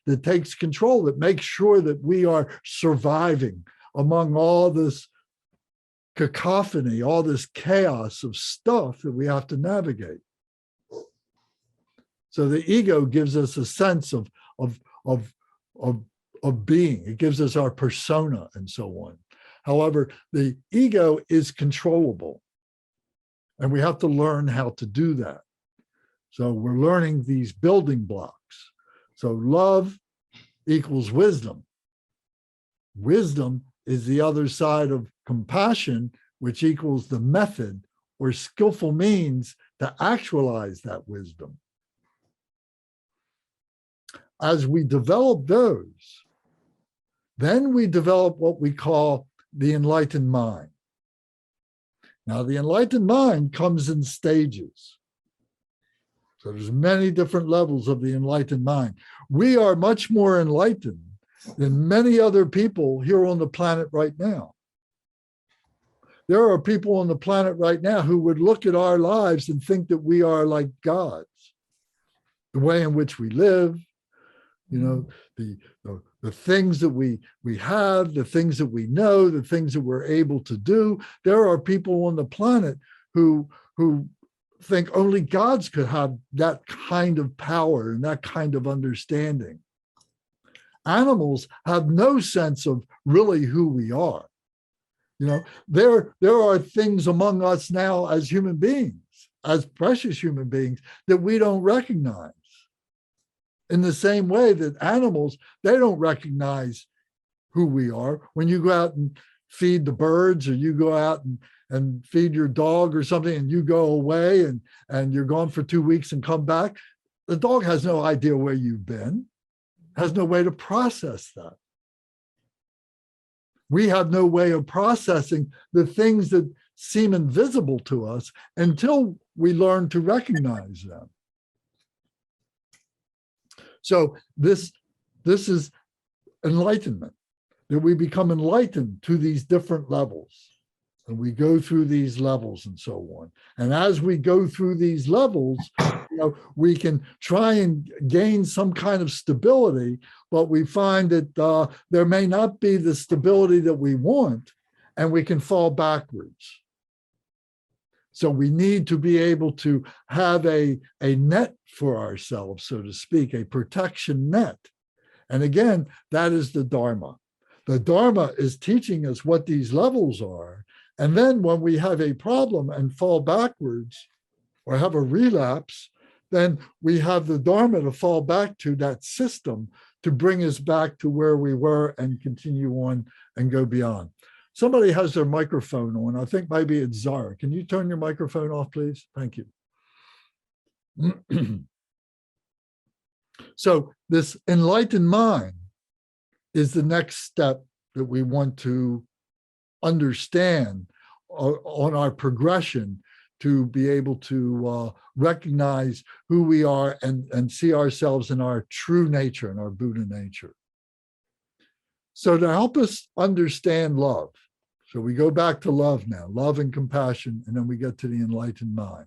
that takes control, that makes sure that we are surviving among all this cacophony, all this chaos of stuff that we have to navigate. So the ego gives us a sense of being. It gives us our persona and so on. However, the ego is controllable, and we have to learn how to do that. So we're learning these building blocks. So love equals wisdom. Wisdom is the other side of compassion, which equals the method or skillful means to actualize that wisdom. As we develop those, then we develop what we call the enlightened mind. Now, the enlightened mind comes in stages. So there's many different levels of the enlightened mind. We are much more enlightened than many other people here on the planet right now. There are people on the planet right now who would look at our lives and think that we are like gods. The way in which we live, the things that we have, the things that we know, the things that we're able to do. There are people on the planet who think only gods could have that kind of power and that kind of understanding. Animals have no sense of really who we are. There are things among us now as human beings, as precious human beings, that we don't recognize. In the same way that animals, they don't recognize who we are. When you go out and feed the birds, or you go out and feed your dog or something, and you go away and you're gone for 2 weeks and come back, the dog has no idea where you've been, has no way to process that. We have no way of processing the things that seem invisible to us until we learn to recognize them. So this is enlightenment, that we become enlightened to these different levels. And we go through these levels and so on. And as we go through these levels, we can try and gain some kind of stability, but we find that there may not be the stability that we want, and we can fall backwards. So we need to be able to have a net for ourselves, so to speak, a protection net. And again, that is the Dharma. The Dharma is teaching us what these levels are. And then when we have a problem and fall backwards or have a relapse, then we have the Dharma to fall back to, that system, to bring us back to where we were and continue on and go beyond. Somebody has their microphone on. I think maybe it's Zara. Can you turn your microphone off, please? Thank you. So this enlightened mind is the next step that we want to understand on our progression to be able to recognize who we are and see ourselves in our true nature, in our Buddha nature. So to help us understand love, so we go back to love now, love and compassion, and then we get to the enlightened mind.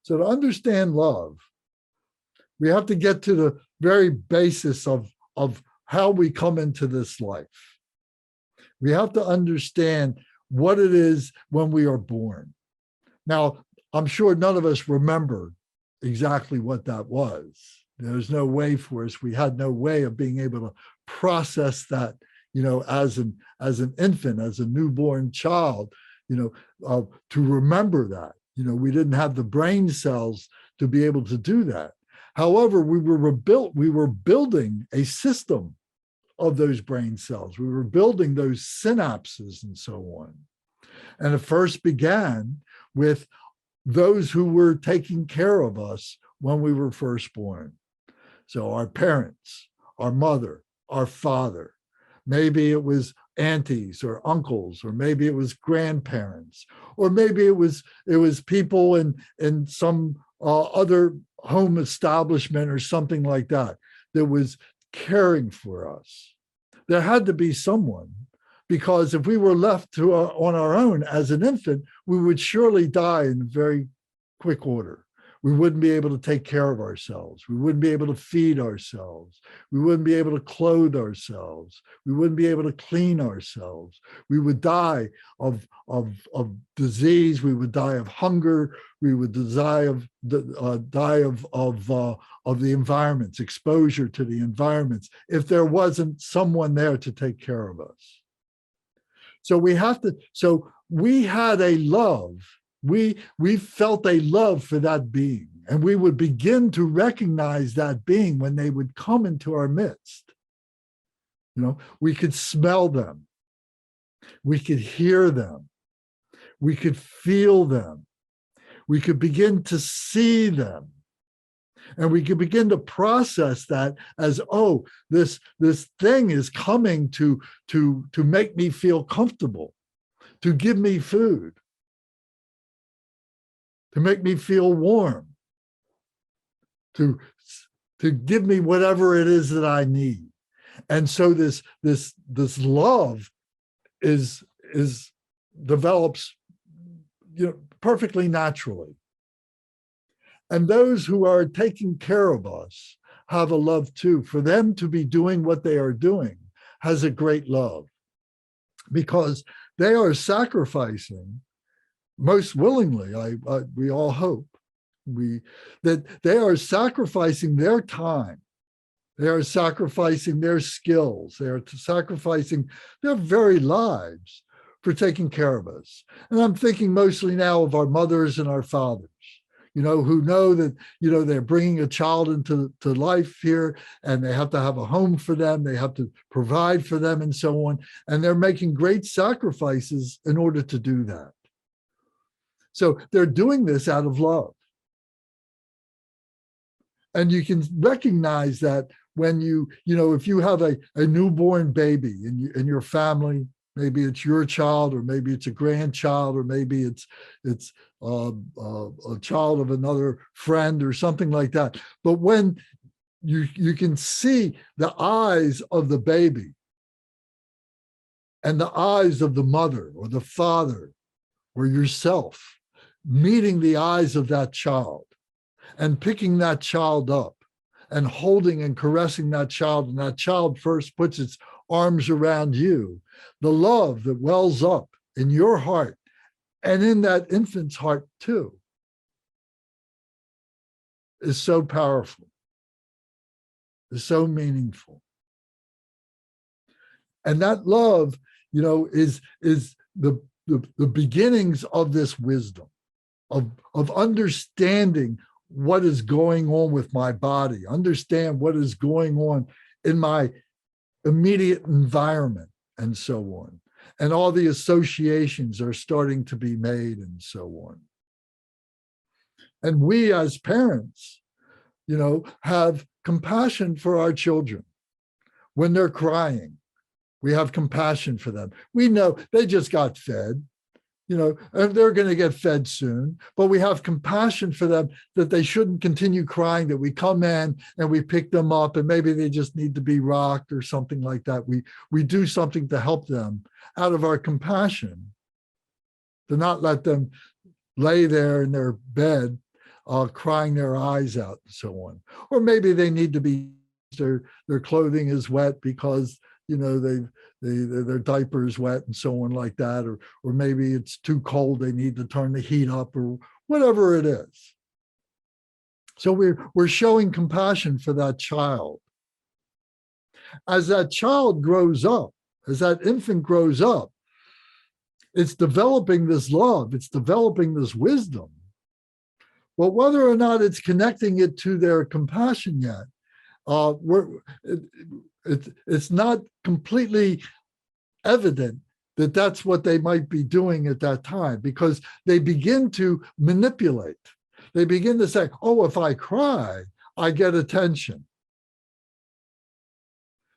So to understand love, we have to get to the very basis of how we come into this life. We have to understand what it is when we are born. Now, I'm sure none of us remember exactly what that was. There's no way for us. We had no way of being able to process that, as an infant, as a newborn child, to remember that. We didn't have the brain cells to be able to do that. However, we were building a system of those brain cells. We were building those synapses and so on. And it first began with those who were taking care of us when we were first born. So our parents, our mother, our father. Maybe it was aunties or uncles, or maybe it was grandparents, or maybe it was people in some other home establishment or something like that was caring for us. There had to be someone, because if we were left on our own as an infant, we would surely die in very quick order. We wouldn't be able to take care of ourselves. We wouldn't be able to feed ourselves. We wouldn't be able to clothe ourselves. We wouldn't be able to clean ourselves. We would die of disease. We would die of hunger. We would die of the environments, exposure to the environments, if there wasn't someone there to take care of us. So we had a love. We felt a love for that being, and we would begin to recognize that being when they would come into our midst. We could smell them. We could hear them. We could feel them. We could begin to see them. And we could begin to process that as, oh, this thing is coming to make me feel comfortable, to give me food, to make me feel warm, to give me whatever it is that I need. And so this love develops perfectly naturally. And those who are taking care of us have a love too. For them to be doing what they are doing has a great love, because they are sacrificing most willingly. We all hope that they are sacrificing their time. They are sacrificing their skills. They are sacrificing their very lives for taking care of us. And I'm thinking mostly now of our mothers and our fathers, who know that, they're bringing a child into life here, and they have to have a home for them. They have to provide for them and so on. And they're making great sacrifices in order to do that. So they're doing this out of love. And you can recognize that when if you have a newborn baby in your family, maybe it's your child, or maybe it's a grandchild, or maybe it's a child of another friend or something like that. But when you can see the eyes of the baby and the eyes of the mother or the father or yourself meeting the eyes of that child and picking that child up and holding and caressing that child, and that child first puts its arms around you, the love that wells up in your heart and in that infant's heart too is so powerful, is so meaningful. And that love, is the beginnings of this wisdom, of understanding what is going on with my body, understand what is going on in my immediate environment, and so on. And all the associations are starting to be made, and so on. And we as parents, have compassion for our children. When they're crying, we have compassion for them. We know they just got fed, and they're going to get fed soon, but we have compassion for them, that they shouldn't continue crying, that we come in and we pick them up, and maybe they just need to be rocked or something like that. We do something to help them out of our compassion, to not let them lay there in their bed crying their eyes out and so on. Or maybe they need to be, their clothing is wet because their diaper is wet and so on like that, or maybe it's too cold, they need to turn the heat up, or whatever it is. So we're showing compassion for that child. As that child grows up, as that infant grows up, it's developing this love, it's developing this wisdom. But whether or not it's connecting it to their compassion yet, it's not completely evident that that's what they might be doing at that time, because they begin to manipulate. They begin to say, oh, if I cry, I get attention.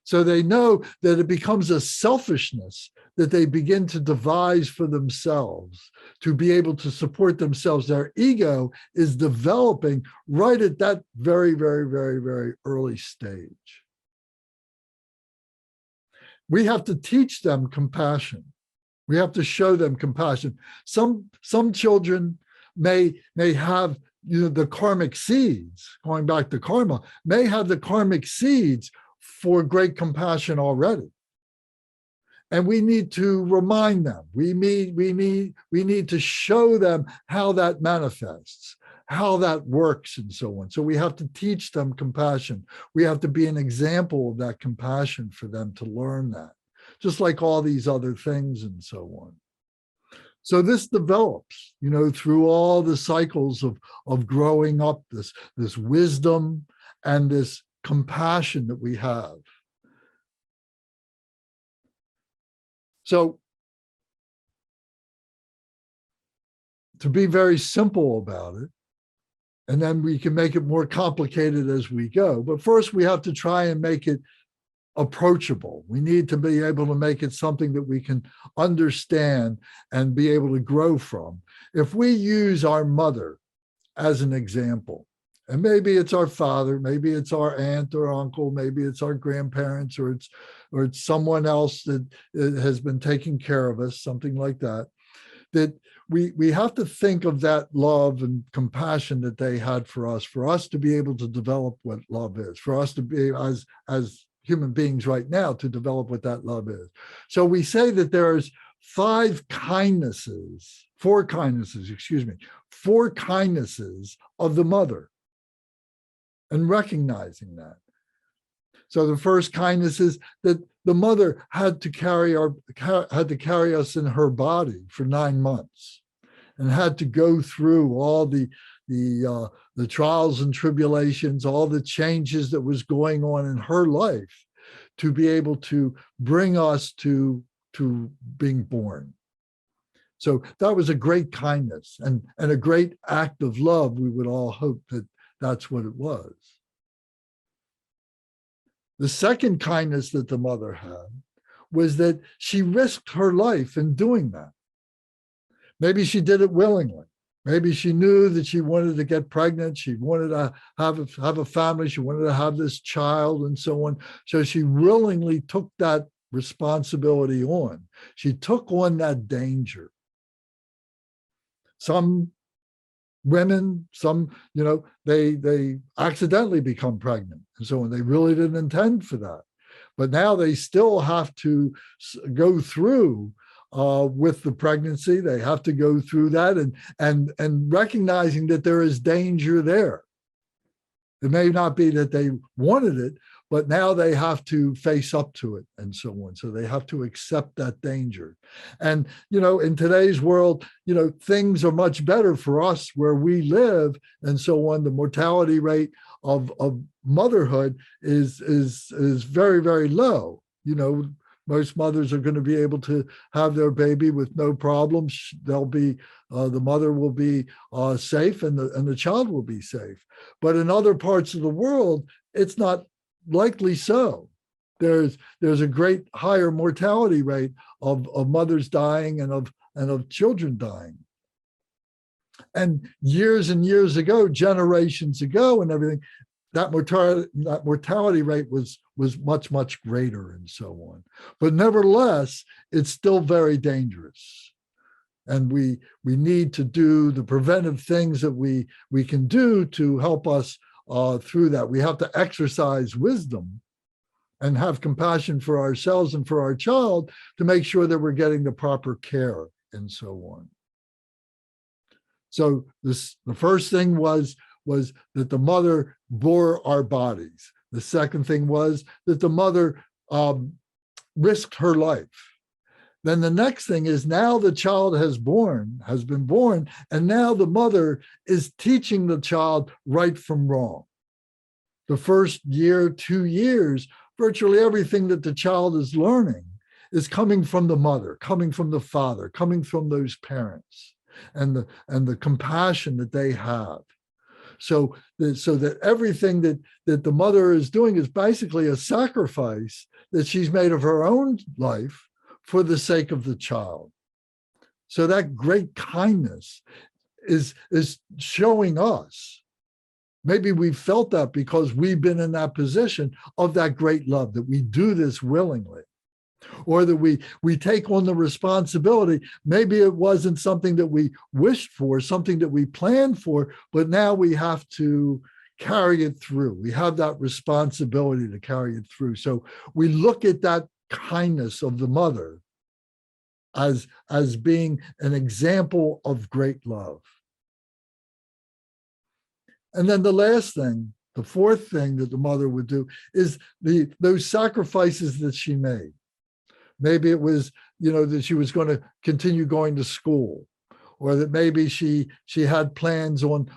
So they know that it becomes a selfishness that they begin to devise for themselves to be able to support themselves. Their ego is developing right at that very, very, very, very early stage. We have to teach them compassion. We have to show them compassion. Some children may have the karmic seeds, going back to karma, may have the karmic seeds for great compassion already. And we need to remind them. We need to show them how that manifests, how that works, and so on. So we have to teach them compassion. We have to be an example of that compassion for them to learn that, just like all these other things and so on. So this develops, through all the cycles of growing up, this wisdom and this compassion that we have. So to be very simple about it, and then we can make it more complicated as we go. But first we have to try and make it approachable. We need to be able to make it something that we can understand and be able to grow from. If we use our mother as an example, and maybe it's our father, maybe it's our aunt or uncle, maybe it's our grandparents, or it's someone else that has been taking care of us, something like that, that we have to think of that love and compassion that they had for us to be able to develop what love is, for us to be as human beings right now to develop what that love is. So we say that there's four kindnesses of the mother, and recognizing that. So the first kindness is that the mother had to carry us in her body for 9 months, and had to go through all the trials and tribulations, all the changes that was going on in her life to be able to bring us to being born. So that was a great kindness and a great act of love. We would all hope that that's what it was. The second kindness that the mother had was that she risked her life in doing that. Maybe she did it willingly. Maybe she knew that she wanted to get pregnant. She wanted to have a family. She wanted to have this child and so on. So she willingly took that responsibility on. She took on that danger. Some women, they accidentally become pregnant and so on. They really didn't intend for that. But now they still have to go through with the pregnancy. They have to go through that and recognizing that there is danger there. It may not be that they wanted it, but now they have to face up to it and so on. So they have to accept that danger. And, in today's world, things are much better for us where we live and so on. The mortality rate of motherhood is very, very low. Most mothers are going to be able to have their baby with no problems. They'll be, the mother will be safe and the child will be safe. But in other parts of the world, it's not likely so. There's a great higher mortality rate of mothers dying and of children dying. And years ago, generations ago and everything, that mortality rate was much, much greater and so on. But nevertheless, it's still very dangerous. And we need to do the preventive things that we can do to help us through that. We have to exercise wisdom and have compassion for ourselves and for our child to make sure that we're getting the proper care and so on. So the first thing was that the mother bore our bodies. The second thing was that the mother risked her life. Then the next thing is now the child has been born, and now the mother is teaching the child right from wrong. The first year, 2 years, virtually everything that the child is learning is coming from the mother, coming from the father, coming from those parents, and the compassion that they have. So that everything that the mother is doing is basically a sacrifice that she's made of her own life for the sake of the child. So that great kindness is showing us. Maybe we felt that because we've been in that position of that great love, that we do this willingly, or that we take on the responsibility. Maybe it wasn't something that we wished for, something that we planned for, but now we have to carry it through. We have that responsibility to carry it through. So we look at that kindness of the mother as being an example of great love. And then the last thing, the fourth thing that the mother would do is those sacrifices that she made. Maybe it was, that she was going to continue going to school, or that maybe she had plans on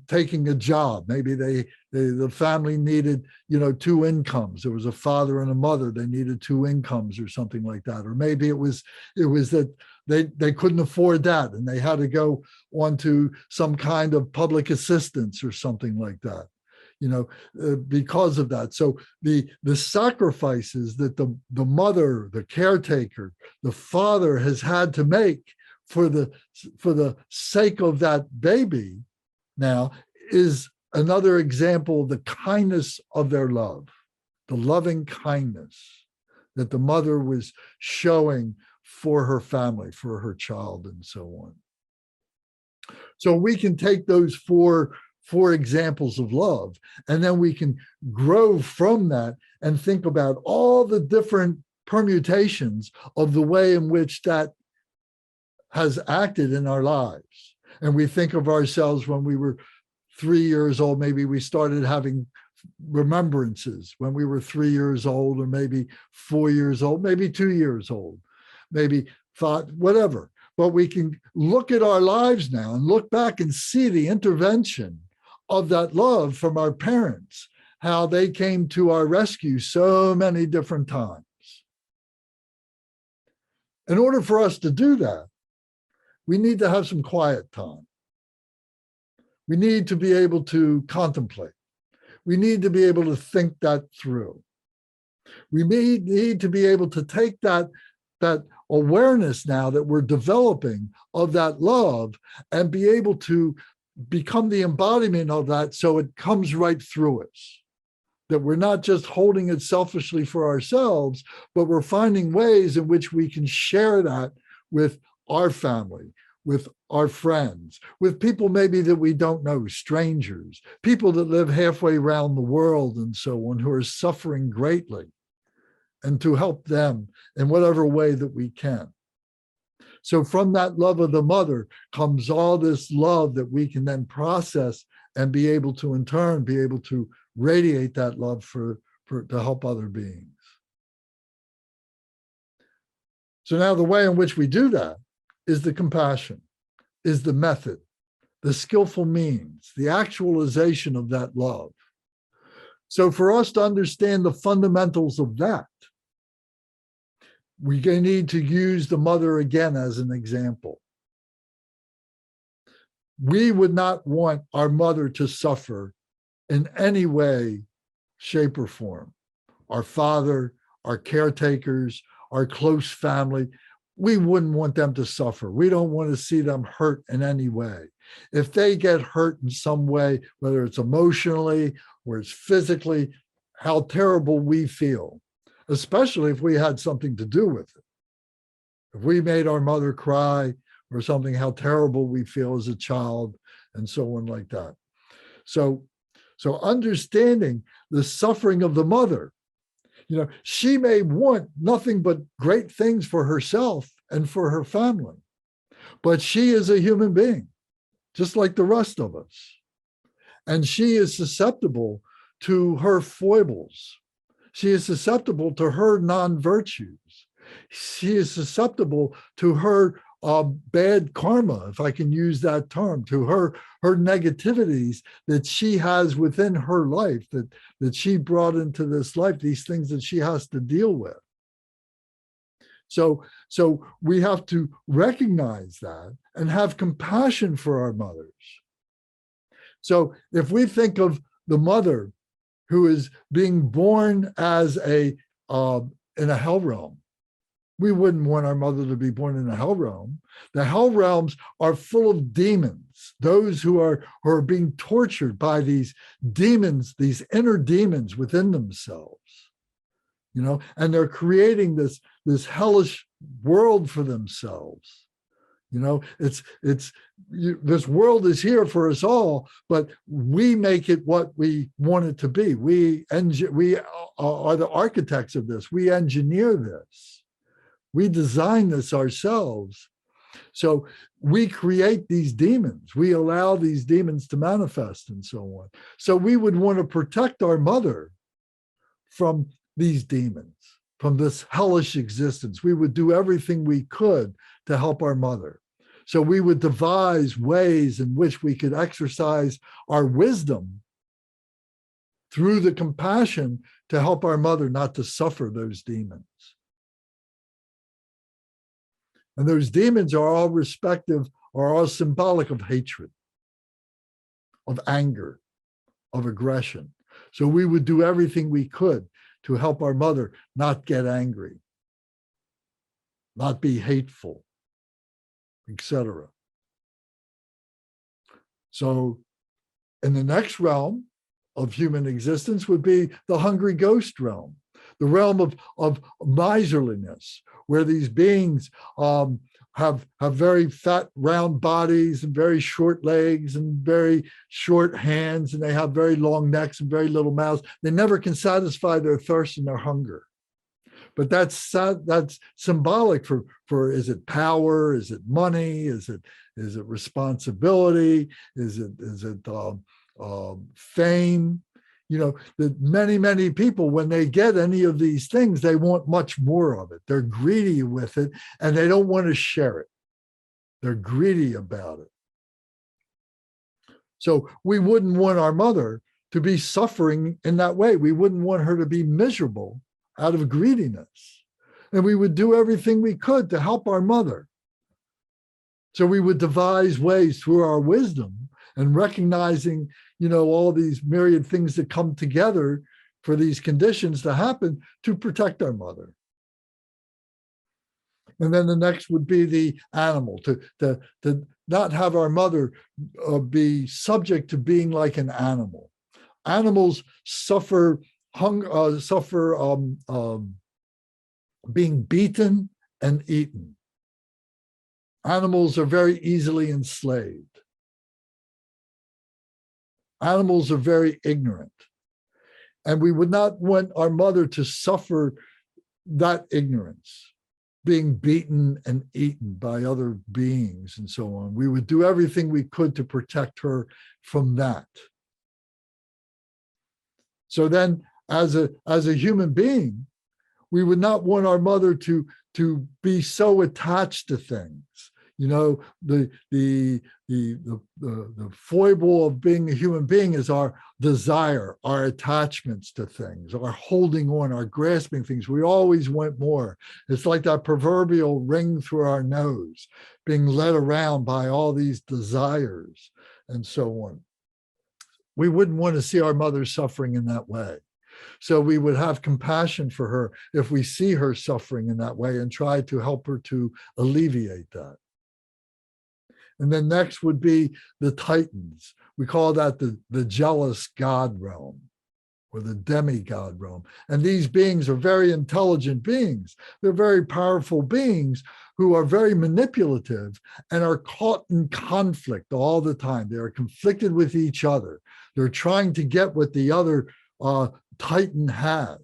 taking a job. Maybe the family needed, two incomes. There was a father and a mother. They needed two incomes or something like that. Or maybe it was that they couldn't afford that and they had to go on to some kind of public assistance or something like that, because of that. So the sacrifices that the mother, the caretaker, the father has had to make for the sake of that baby now is another example of the kindness of their love, the loving kindness that the mother was showing for her family, for her child, and so on. So we can take those four examples of love, and then we can grow from that and think about all the different permutations of the way in which that has acted in our lives. And we think of ourselves when we were 3 years old, maybe we started having remembrances when we were 3 years old, or maybe 4 years old, maybe 2 years old, maybe 5, whatever. But we can look at our lives now and look back and see the intervention of that love from our parents, how they came to our rescue so many different times. In order for us to do that, we need to have some quiet time. We need to be able to contemplate. We need to be able to think that through. We need to be able to take that awareness now that we're developing of that love and be able to become the embodiment of that so it comes right through us. That we're not just holding it selfishly for ourselves, but we're finding ways in which we can share that with our family, with our friends, with people maybe that we don't know, strangers, people that live halfway around the world and so on, who are suffering greatly, and to help them in whatever way that we can. So from that love of the mother comes all this love that we can then process and be able to, in turn, be able to radiate that love to help other beings. So now the way in which we do that is the compassion, is the method, the skillful means, the actualization of that love. So for us to understand the fundamentals of that, we need to use the mother again as an example. We would not want our mother to suffer in any way, shape, or form. Our father, our caretakers, our close family, we wouldn't want them to suffer. We don't want to see them hurt in any way. If they get hurt in some way, whether it's emotionally or it's physically, how terrible we feel, especially if we had something to do with it. If we made our mother cry or something, how terrible we feel as a child, and so on like that. So understanding the suffering of the mother, she may want nothing but great things for herself and for her family, but she is a human being, just like the rest of us. And she is susceptible to her foibles. She is susceptible to her non-virtues. She is susceptible to her bad karma, if I can use that term, to her negativities that she has within her life, that she brought into this life, these things that she has to deal with. So we have to recognize that and have compassion for our mothers. So if we think of the mother who is being born as in a hell realm, we wouldn't want our mother to be born in a hell realm. The hell realms are full of demons, those who are being tortured by these demons, these inner demons within themselves, and they're creating this hellish world for themselves. This world is here for us all, but we make it what we want it to be. We are the architects of this. We engineer this. We design this ourselves. So we create these demons. We allow these demons to manifest and so on. So we would want to protect our mother from these demons, from this hellish existence. We would do everything we could to help our mother. So we would devise ways in which we could exercise our wisdom through the compassion to help our mother not to suffer those demons. And those demons are all symbolic of hatred, of anger, of aggression. So we would do everything we could to help our mother not get angry, not be hateful, etc. So in the next realm of human existence would be the hungry ghost realm, the realm of miserliness, where these beings have very fat, round bodies and very short legs and very short hands, and they have very long necks and very little mouths. They never can satisfy their thirst and their hunger. But that's symbolic for is it power? Is it money? Is it responsibility? Is it fame? That many people, when they get any of these things, they want much more of it. They're greedy with it, and they don't want to share it. They're greedy about it. So we wouldn't want our mother to be suffering in that way. We wouldn't want her to be miserable out of greediness. And we would do everything we could to help our mother. So we would devise ways through our wisdom and recognizing, all these myriad things that come together for these conditions to happen to protect our mother. And then the next would be the animal, to not have our mother be subject to being like an animal. Animals suffer being beaten and eaten. Animals are very easily enslaved. Animals are very ignorant. And we would not want our mother to suffer that ignorance, being beaten and eaten by other beings and so on. We would do everything we could to protect her from that. So then, as a human being, we would not want our mother to be so attached to things. The foible of being a human being is our desire, our attachments to things, our holding on, our grasping things. We always want more. It's like that proverbial ring through our nose, being led around by all these desires and so on. We wouldn't want to see our mother suffering in that way. So we would have compassion for her if we see her suffering in that way and try to help her to alleviate that. And then next would be the Titans. We call that the jealous God realm or the demigod realm. And these beings are very intelligent beings. They're very powerful beings who are very manipulative and are caught in conflict all the time. They are conflicted with each other. They're trying to get what the other Titan has.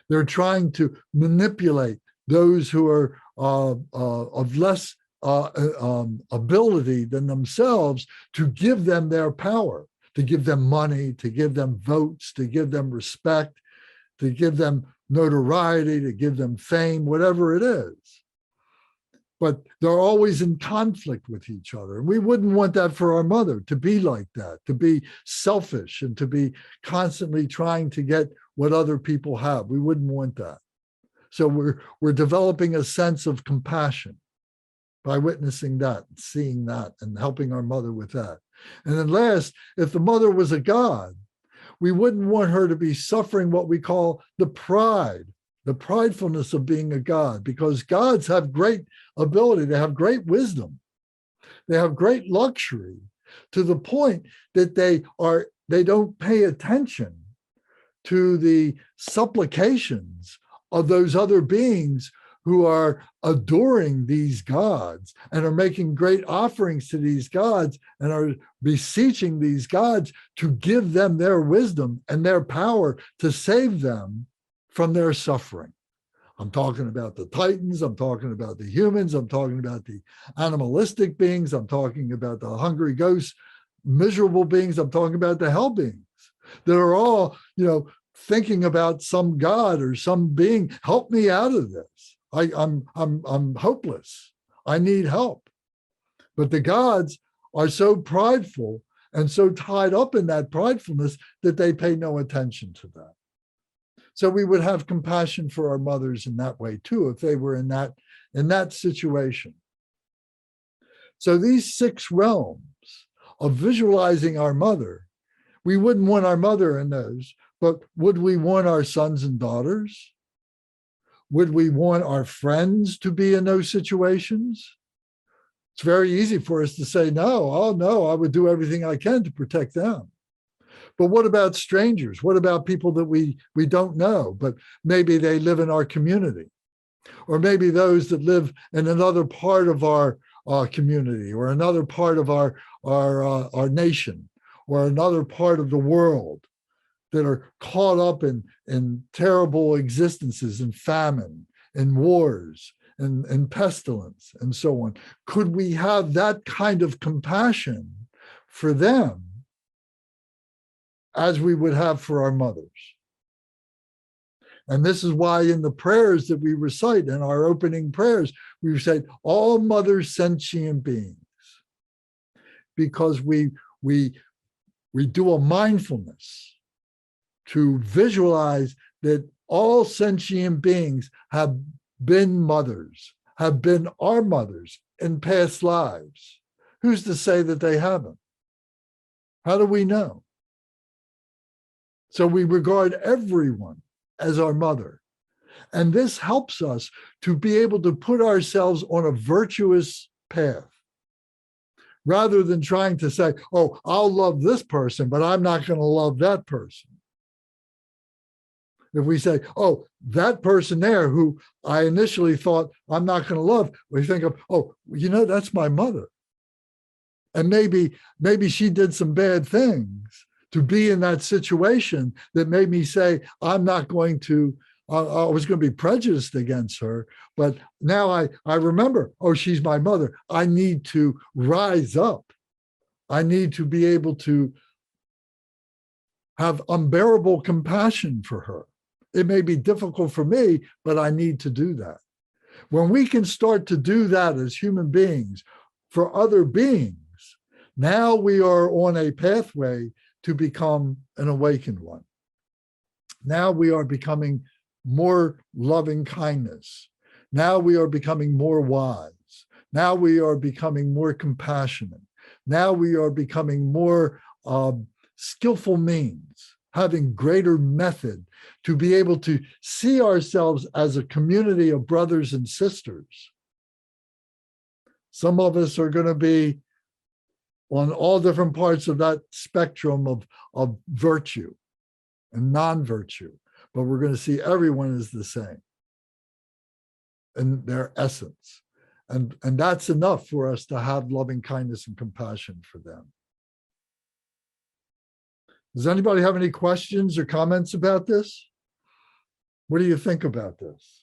They're trying to manipulate those who are of less ability than themselves to give them their power, to give them money, to give them votes, to give them respect, to give them notoriety, to give them fame, whatever it is. But they're always in conflict with each other. And we wouldn't want that for our mother, to be like that, to be selfish and to be constantly trying to get what other people have. We wouldn't want that. So we're developing a sense of compassion. by witnessing that, seeing that, and helping our mother with that. And then last, if the mother was a god, we wouldn't want her to be suffering what we call the pridefulness of being a god, because gods have great ability, they have great wisdom, they have great luxury, to the point that they don't pay attention to the supplications of those other beings who are adoring these gods and are making great offerings to these gods and are beseeching these gods to give them their wisdom and their power to save them from their suffering. I'm talking about the Titans, I'm talking about the humans, I'm talking about the animalistic beings, I'm talking about the hungry ghosts, miserable beings, I'm talking about the hell beings that are all, thinking about some god or some being, help me out of this. I'm hopeless. I need help. But the gods are so prideful and so tied up in that pridefulness that they pay no attention to that. So we would have compassion for our mothers in that way too, if they were in that situation. So these 6 realms of visualizing our mother, we wouldn't want our mother in those, but would we want our sons and daughters? Would we want our friends to be in those situations? It's very easy for us to say, no, I would do everything I can to protect them. But what about strangers? What about people that we don't know, but maybe they live in our community? Or maybe those that live in another part of our community, or another part of our nation, or another part of the world, that are caught up in terrible existences, in famine, in wars, and pestilence, and so on. Could we have that kind of compassion for them as we would have for our mothers? And this is why in the prayers that we recite, in our opening prayers, we recite all mothers sentient beings, because we do a mindfulness to visualize that all sentient beings have been mothers, have been our mothers in past lives. Who's to say that they haven't? How do we know? So we regard everyone as our mother. And this helps us to be able to put ourselves on a virtuous path, rather than trying to say, oh, I'll love this person, but I'm not going to love that person. If we say, oh, that person there who I initially thought I'm not going to love, we think of, oh, that's my mother. And maybe she did some bad things to be in that situation that made me say, I'm not going to, I was going to be prejudiced against her. But now I remember, oh, she's my mother. I need to rise up. I need to be able to have unbearable compassion for her. It may be difficult for me, but I need to do that. When we can start to do that as human beings for other beings, now we are on a pathway to become an awakened one. Now we are becoming more loving kindness. Now we are becoming more wise. Now we are becoming more compassionate. Now we are becoming more skillful means, having greater method to be able to see ourselves as a community of brothers and sisters. Some of us are going to be on all different parts of that spectrum of virtue and non-virtue, but we're going to see everyone as the same in their essence. And that's enough for us to have loving kindness and compassion for them. Does anybody have any questions or comments about this? What do you think about this?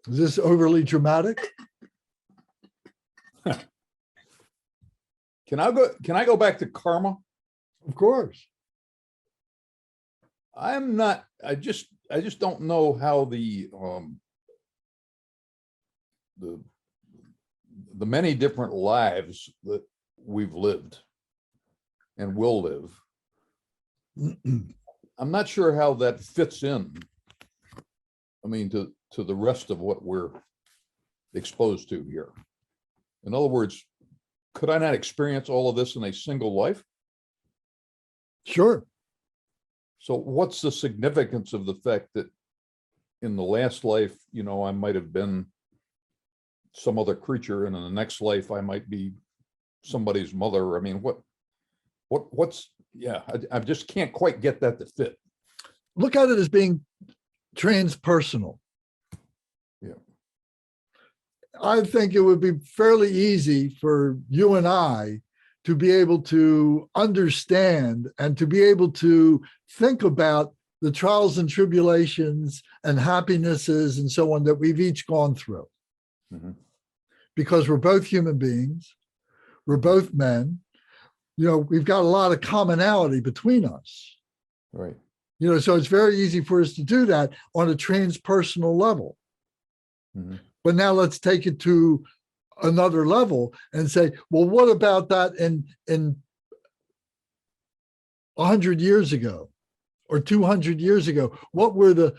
Is this overly dramatic? Can I go back to karma? Of course. I just don't know how the many different lives that we've lived and will live I'm not sure how that fits in. I mean, to the rest of what we're exposed to here. In other words, could I not experience all of this in a single life? Sure. So what's the significance of the fact that in the last life, I might have been some other creature, and in the next life, I might be somebody's mother? I mean, what's, yeah, I just can't quite get that to fit. Look at it as being transpersonal. Yeah. I think it would be fairly easy for you and I to be able to understand and to be able to think about the trials and tribulations and happinesses and so on that we've each gone through. Mm-hmm. Because we're both human beings, we're both men, we've got a lot of commonality between us. Right. So it's very easy for us to do that on a transpersonal level. Mm-hmm. But now let's take it to another level and say, well, what about that in 100 years ago or 200 years ago? What were the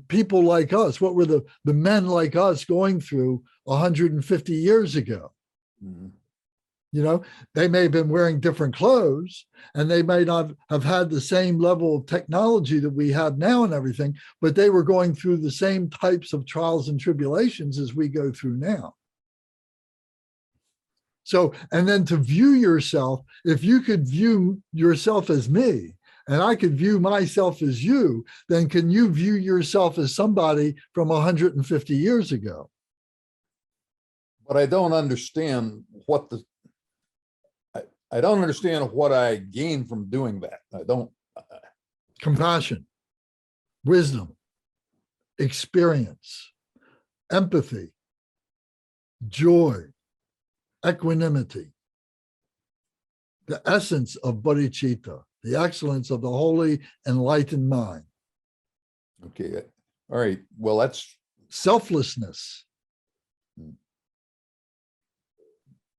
people like us? What were the men like us going through 150 years ago? Mm-hmm. They may have been wearing different clothes and they may not have had the same level of technology that we have now and everything, but they were going through the same types of trials and tribulations as we go through now. So, and then to view yourself, if you could view yourself as me and I could view myself as you, then can you view yourself as somebody from 150 years ago? But I don't understand I don't understand what I gain from doing that. I don't. Compassion, wisdom, experience, empathy, joy, equanimity, the essence of Bodhichitta, the excellence of the holy enlightened mind. Okay. All right. Well, that's selflessness.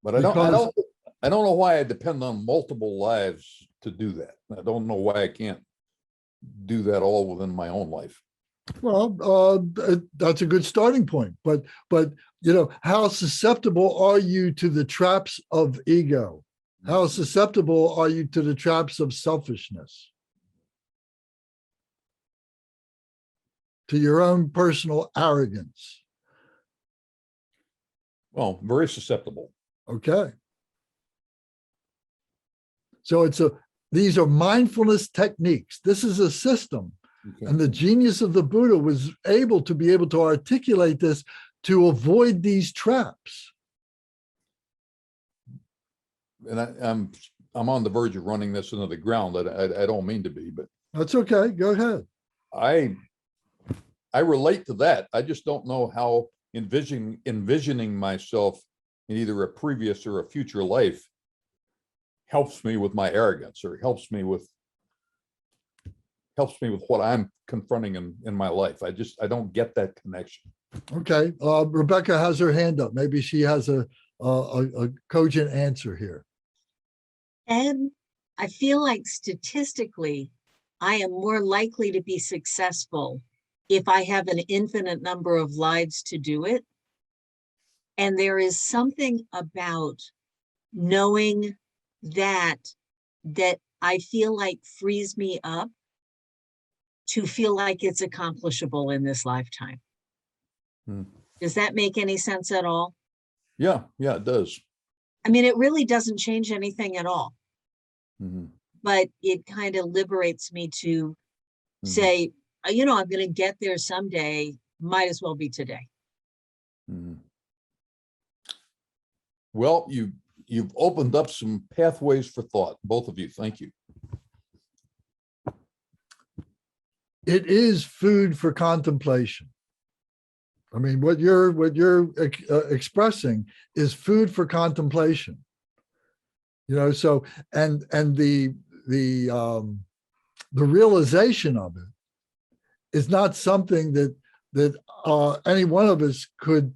But I don't know why I depend on multiple lives to do that. I don't know why I can't do that all within my own life. Well, that's a good starting point. But how susceptible are you to the traps of ego? How susceptible are you to the traps of selfishness? To your own personal arrogance? Well, very susceptible. Okay. So these are mindfulness techniques. This is a system. Okay. And the genius of the Buddha was able to articulate this to avoid these traps. And I'm on the verge of running this into the ground. I don't mean to be, but that's okay. Go ahead. I relate to that. I just don't know how envisioning myself in either a previous or a future life helps me with my arrogance, or helps me with what I'm confronting in my life. I don't get that connection. Okay. Rebecca has her hand up. Maybe she has a cogent answer here. And I feel like statistically, I am more likely to be successful if I have an infinite number of lives to do it. And there is something about knowing that I feel like frees me up to feel like it's accomplishable in this lifetime. Does that make any sense at all? Yeah, it does. I mean, it really doesn't change anything at all. Mm-hmm. But it kind of liberates me to say, I'm going to get there someday, might as well be today. Mm-hmm. Well, you've opened up some pathways for thought, both of you. Thank you. It is food for contemplation. I mean, what you're expressing is food for contemplation. So and the realization of it is not something that any one of us could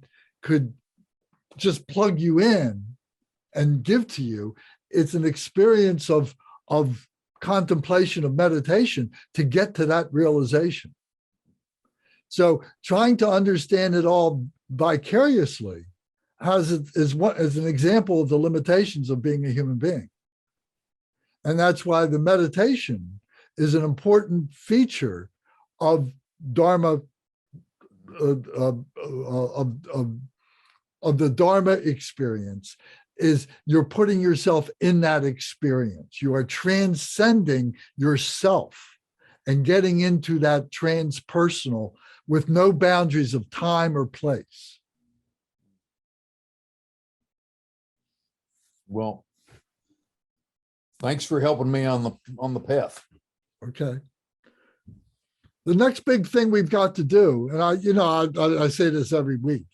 just plug you in and give to you. It's an experience of contemplation of meditation to get to that realization. So trying to understand it all vicariously is an example of the limitations of being a human being. And that's why the meditation is an important feature of Dharma, of the Dharma experience, is you're putting yourself in that experience. You are transcending yourself and getting into that transpersonal with no boundaries of time or place. Well, thanks for helping me on the path. Okay. The next big thing we've got to do, and I say this every week,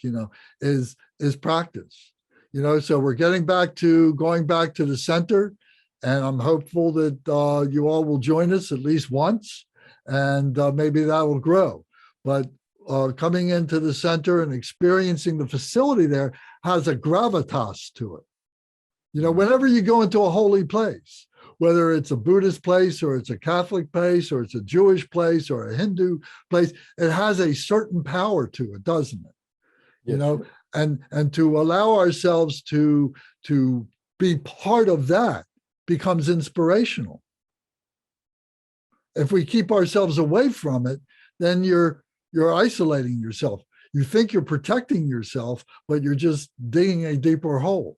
is practice. So we're going back to the center, and I'm hopeful that you all will join us at least once, and maybe that will grow. But coming into the center and experiencing the facility there has a gravitas to it. Whenever you go into a holy place, whether it's a Buddhist place or it's a Catholic place or it's a Jewish place or a Hindu place, it has a certain power to it, doesn't it? Yes. And to allow ourselves to be part of that becomes inspirational. If we keep ourselves away from it, then you're isolating yourself. You think you're protecting yourself, but you're just digging a deeper hole.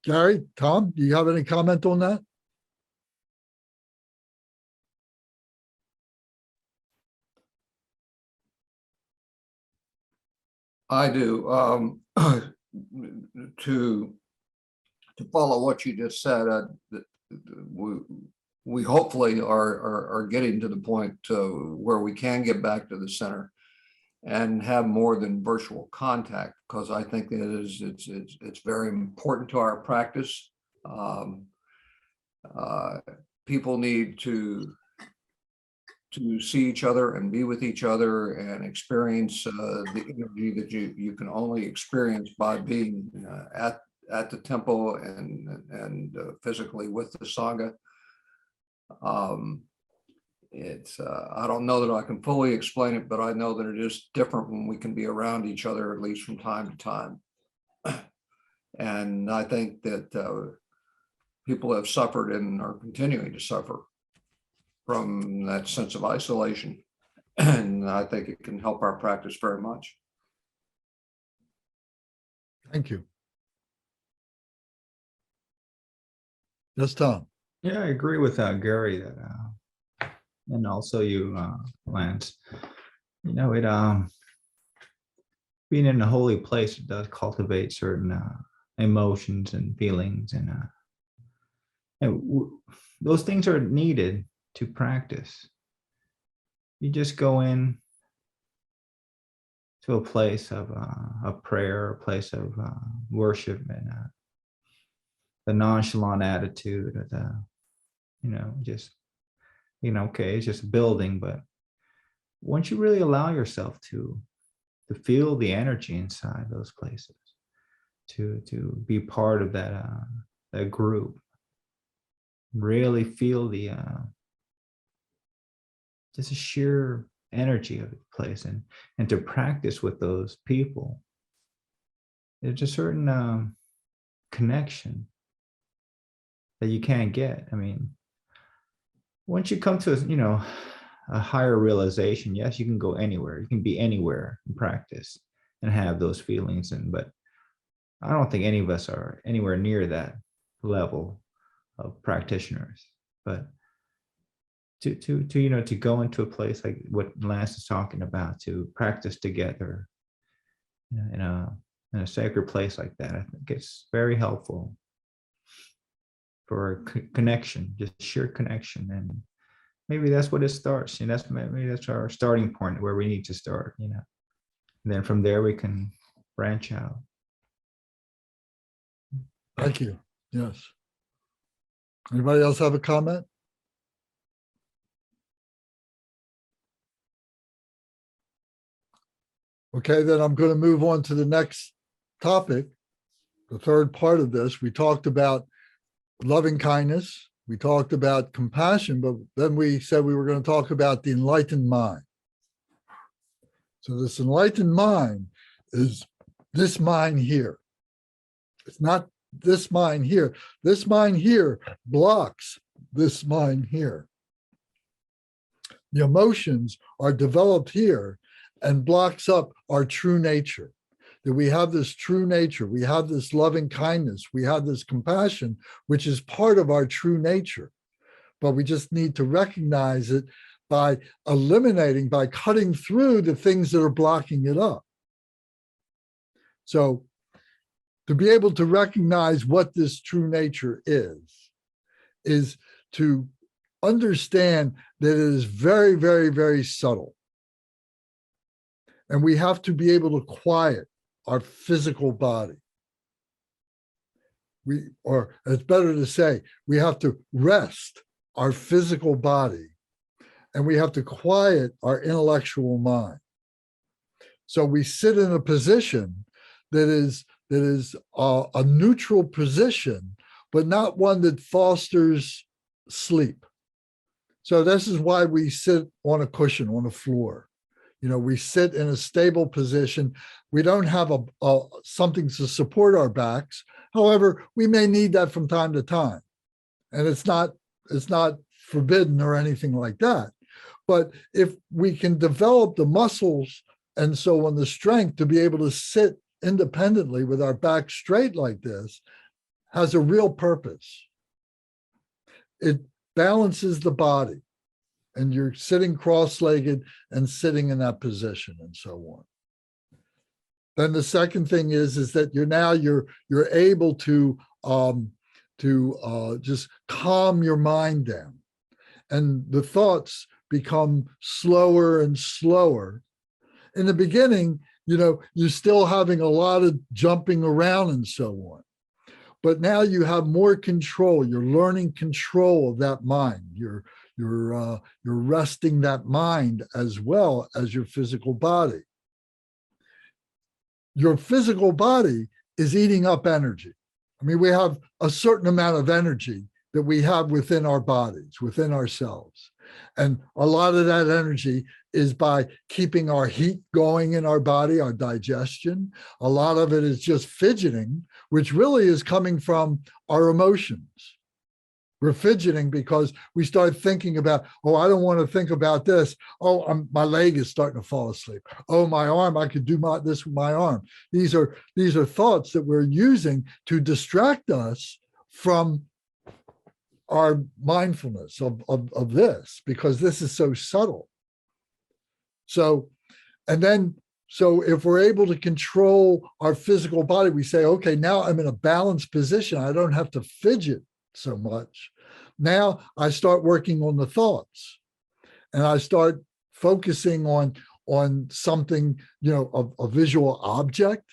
Gary, Tom, do you have any comment on that? I do. To follow what you just said, we hopefully are getting to the point where we can get back to the center and have more than virtual contact, because I think it's very important to our practice. People need to see each other and be with each other and experience the energy that you can only experience by being at the temple and physically with the Sangha. I don't know that I can fully explain it, but I know that it is different when we can be around each other, at least from time to time. And I think that people have suffered and are continuing to suffer from that sense of isolation. And I think it can help our practice very much. Thank you. Yes, Tom. Yeah, I agree with Gary that, and also you, Lance. Being in a holy place, it does cultivate certain emotions and feelings, and those things are needed to practice. You just go in to a place of prayer, a place of worship, and the nonchalant attitude of the, okay, it's just a building. But once you really allow yourself to feel the energy inside those places, to be part of that group, really feel the just a sheer energy of the place, and to practice with those people, there's a certain connection that you can't get. I mean, once you come to a higher realization, yes, you can go anywhere, you can be anywhere and practice and have those feelings, but I don't think any of us are anywhere near that level of practitioners. But to go into a place like what Lance is talking about, to practice together in a sacred place like that, I think it's very helpful for a connection, just sheer connection. And maybe that's what it starts. Maybe that's our starting point, where we need to start. And then from there we can branch out. Thank you. Yes. Anybody else have a comment? Okay, then I'm going to move on to the next topic, the third part of this, we talked about loving kindness. We talked about compassion, but then we said we were going to talk about the enlightened mind. So this enlightened mind is this mind here. It's not this mind here. This mind here blocks this mind here. The emotions are developed here and blocks up our true nature. That we have this true nature, we have this loving kindness, we have this compassion, which is part of our true nature. But we just need to recognize it by eliminating, by cutting through the things that are blocking it up. So to be able to recognize what this true nature is to understand that it is very, very, very subtle. And we have to be able to quiet our physical body. Or it's better to say, we have to rest our physical body and we have to quiet our intellectual mind. So we sit in a position that is a neutral position, but not one that fosters sleep. So this is why we sit on a cushion, on a floor. You know, we sit in a stable position. We don't have something to support our backs. However, we may need that from time to time. And it's not forbidden or anything like that. But if we can develop the muscles and so on, the strength to be able to sit independently with our back straight like this, has a real purpose. It balances the body. And you're sitting cross-legged and sitting in that position and so on. Then the second thing is that you're able to just calm your mind down, and the thoughts become slower and slower. In the beginning, you know, you're still having a lot of jumping around and so on, but now you have more control. You're learning control of that mind. You're resting that mind as well as your physical body. Your physical body is eating up energy. I mean, we have a certain amount of energy that we have within our bodies, within ourselves. And a lot of that energy is by keeping our heat going in our body, our digestion. A lot of it is just fidgeting, which really is coming from our emotions. We're fidgeting because we start thinking about, oh, I don't want to think about this. Oh, my leg is starting to fall asleep. Oh, my arm, I could do this with my arm. These are thoughts that we're using to distract us from our mindfulness of this, because this is so subtle. So if we're able to control our physical body, we say, okay, now I'm in a balanced position. I don't have to fidget so much. Now I start working on the thoughts, and I start focusing on something, you know, a visual object,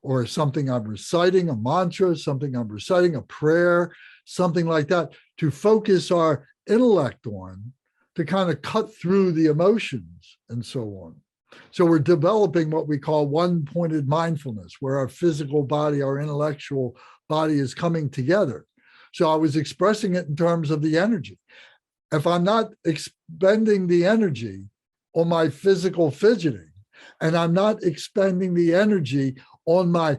or something I'm reciting, a mantra, something I'm reciting, a prayer, something like that, to focus our intellect on, to kind of cut through the emotions and so on. So we're developing what we call one-pointed mindfulness, where our physical body, our intellectual body is coming together. So I was expressing it in terms of the energy. If I'm not expending the energy on my physical fidgeting, and I'm not expending the energy on my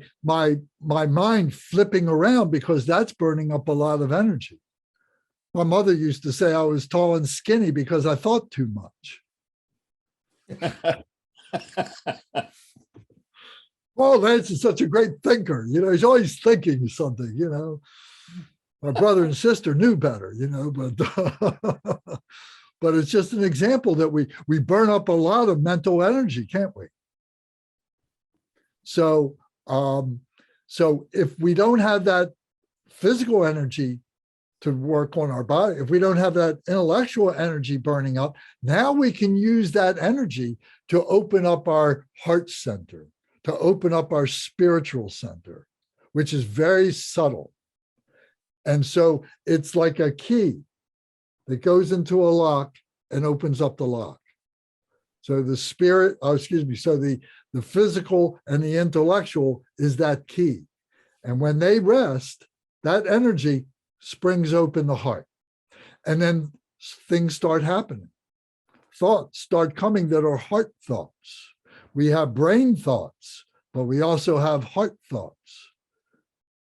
mind flipping around, because that's burning up a lot of energy. My mother used to say I was tall and skinny because I thought too much. Well, Lance is such a great thinker. You know, he's always thinking something, you know. My brother and sister knew better, you know, but it's just an example that we burn up a lot of mental energy, can't we? So if we don't have that physical energy to work on our body, if we don't have that intellectual energy burning up, now we can use that energy to open up our heart center, to open up our spiritual center, which is very subtle. And so it's like a key that goes into a lock and opens up the lock. So the spirit, so the physical and the intellectual is that key. And when they rest, that energy springs open the heart. And then things start happening. Thoughts start coming that are heart thoughts. We have brain thoughts, but we also have heart thoughts.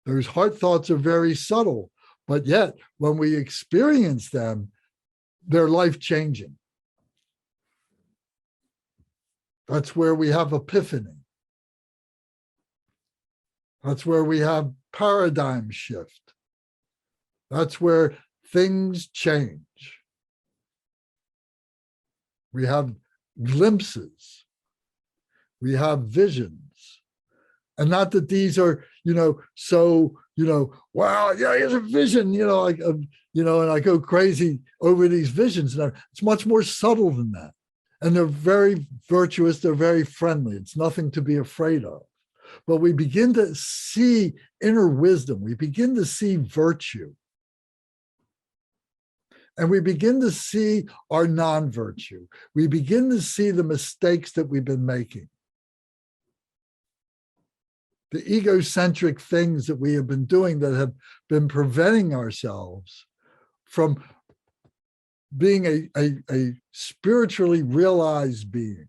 Those heart thoughts are very subtle, but yet when we experience them, they're life-changing. That's where we have epiphany. That's where we have paradigm shift. That's where things change. We have glimpses. We have visions. And not that these are, so, wow, yeah, here's a vision, and I go crazy over these visions. And it's much more subtle than that. And they're very virtuous. They're very friendly. It's nothing to be afraid of. But we begin to see inner wisdom. We begin to see virtue. And we begin to see our non-virtue. We begin to see the mistakes that we've been making. The egocentric things that we have been doing that have been preventing ourselves from being a spiritually realized being,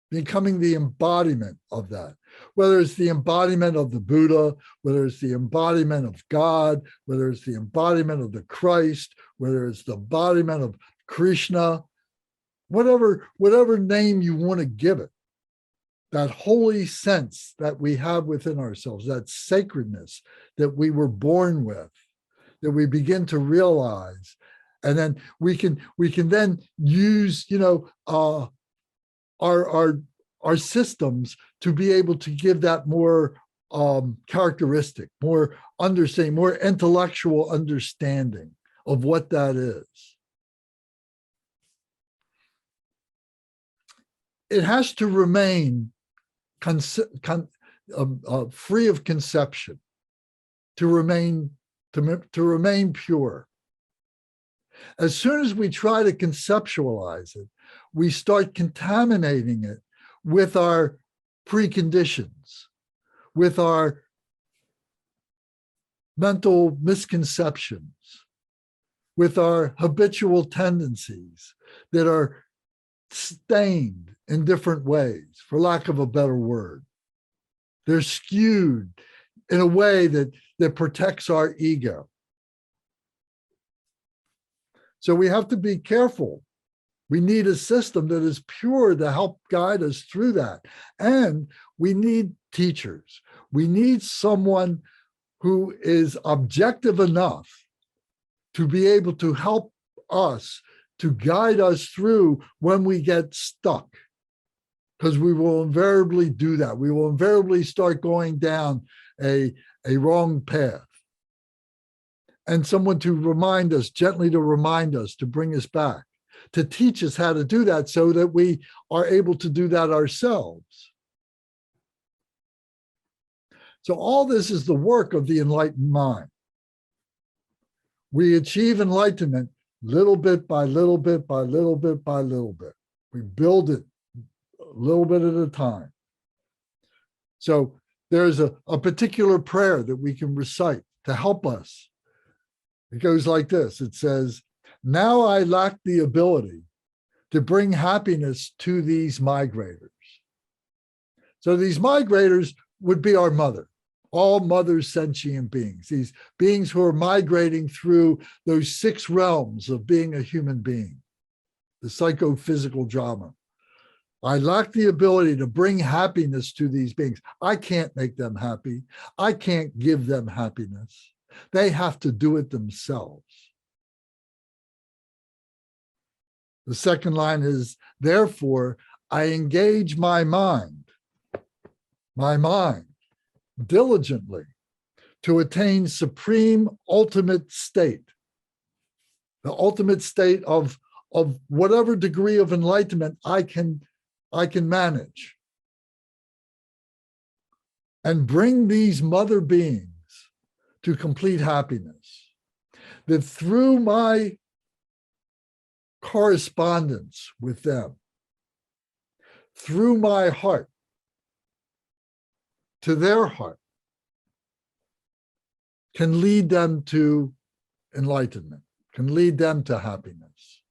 becoming the embodiment of that, whether it's the embodiment of the Buddha, whether it's the embodiment of God, whether it's the embodiment of the Christ, whether it's the embodiment of Krishna, whatever name you want to give it, that holy sense that we have within ourselves, that sacredness that we were born with, that we begin to realize. And then we can then use, our systems to be able to give that more characteristic, more understanding, more intellectual understanding of what that is. It has to remain free of conception, to remain pure. As soon as we try to conceptualize it, we start contaminating it with our preconditions, with our mental misconceptions, with our habitual tendencies that are stained in different ways, for lack of a better word. They're skewed in a way that protects our ego. So we have to be careful. We need a system that is pure to help guide us through that. And we need teachers. We need someone who is objective enough to be able to help us, to guide us through when we get stuck. Because we will invariably do that. We will invariably start going down a wrong path. And someone to remind us, gently to remind us, to bring us back, to teach us how to do that so that we are able to do that ourselves. So all this is the work of the enlightened mind. We achieve enlightenment little bit by little bit by little bit by little bit. We build it a little bit at a time. So there's a particular prayer that we can recite to help us. It goes like this. It says, "Now I lack the ability to bring happiness to these migrators." So these migrators would be our mother, all mothers, sentient beings, these beings who are migrating through those 6 realms of being a human being, the psychophysical drama. I lack the ability to bring happiness to these beings. I can't make them happy. I can't give them happiness. They have to do it themselves. The second line is, "Therefore, I engage my mind, diligently to attain supreme ultimate state," the ultimate state of whatever degree of enlightenment I can manage, and bring these mother beings to complete happiness, that through my correspondence with them, through my heart to their heart, can lead them to enlightenment, can lead them to happiness.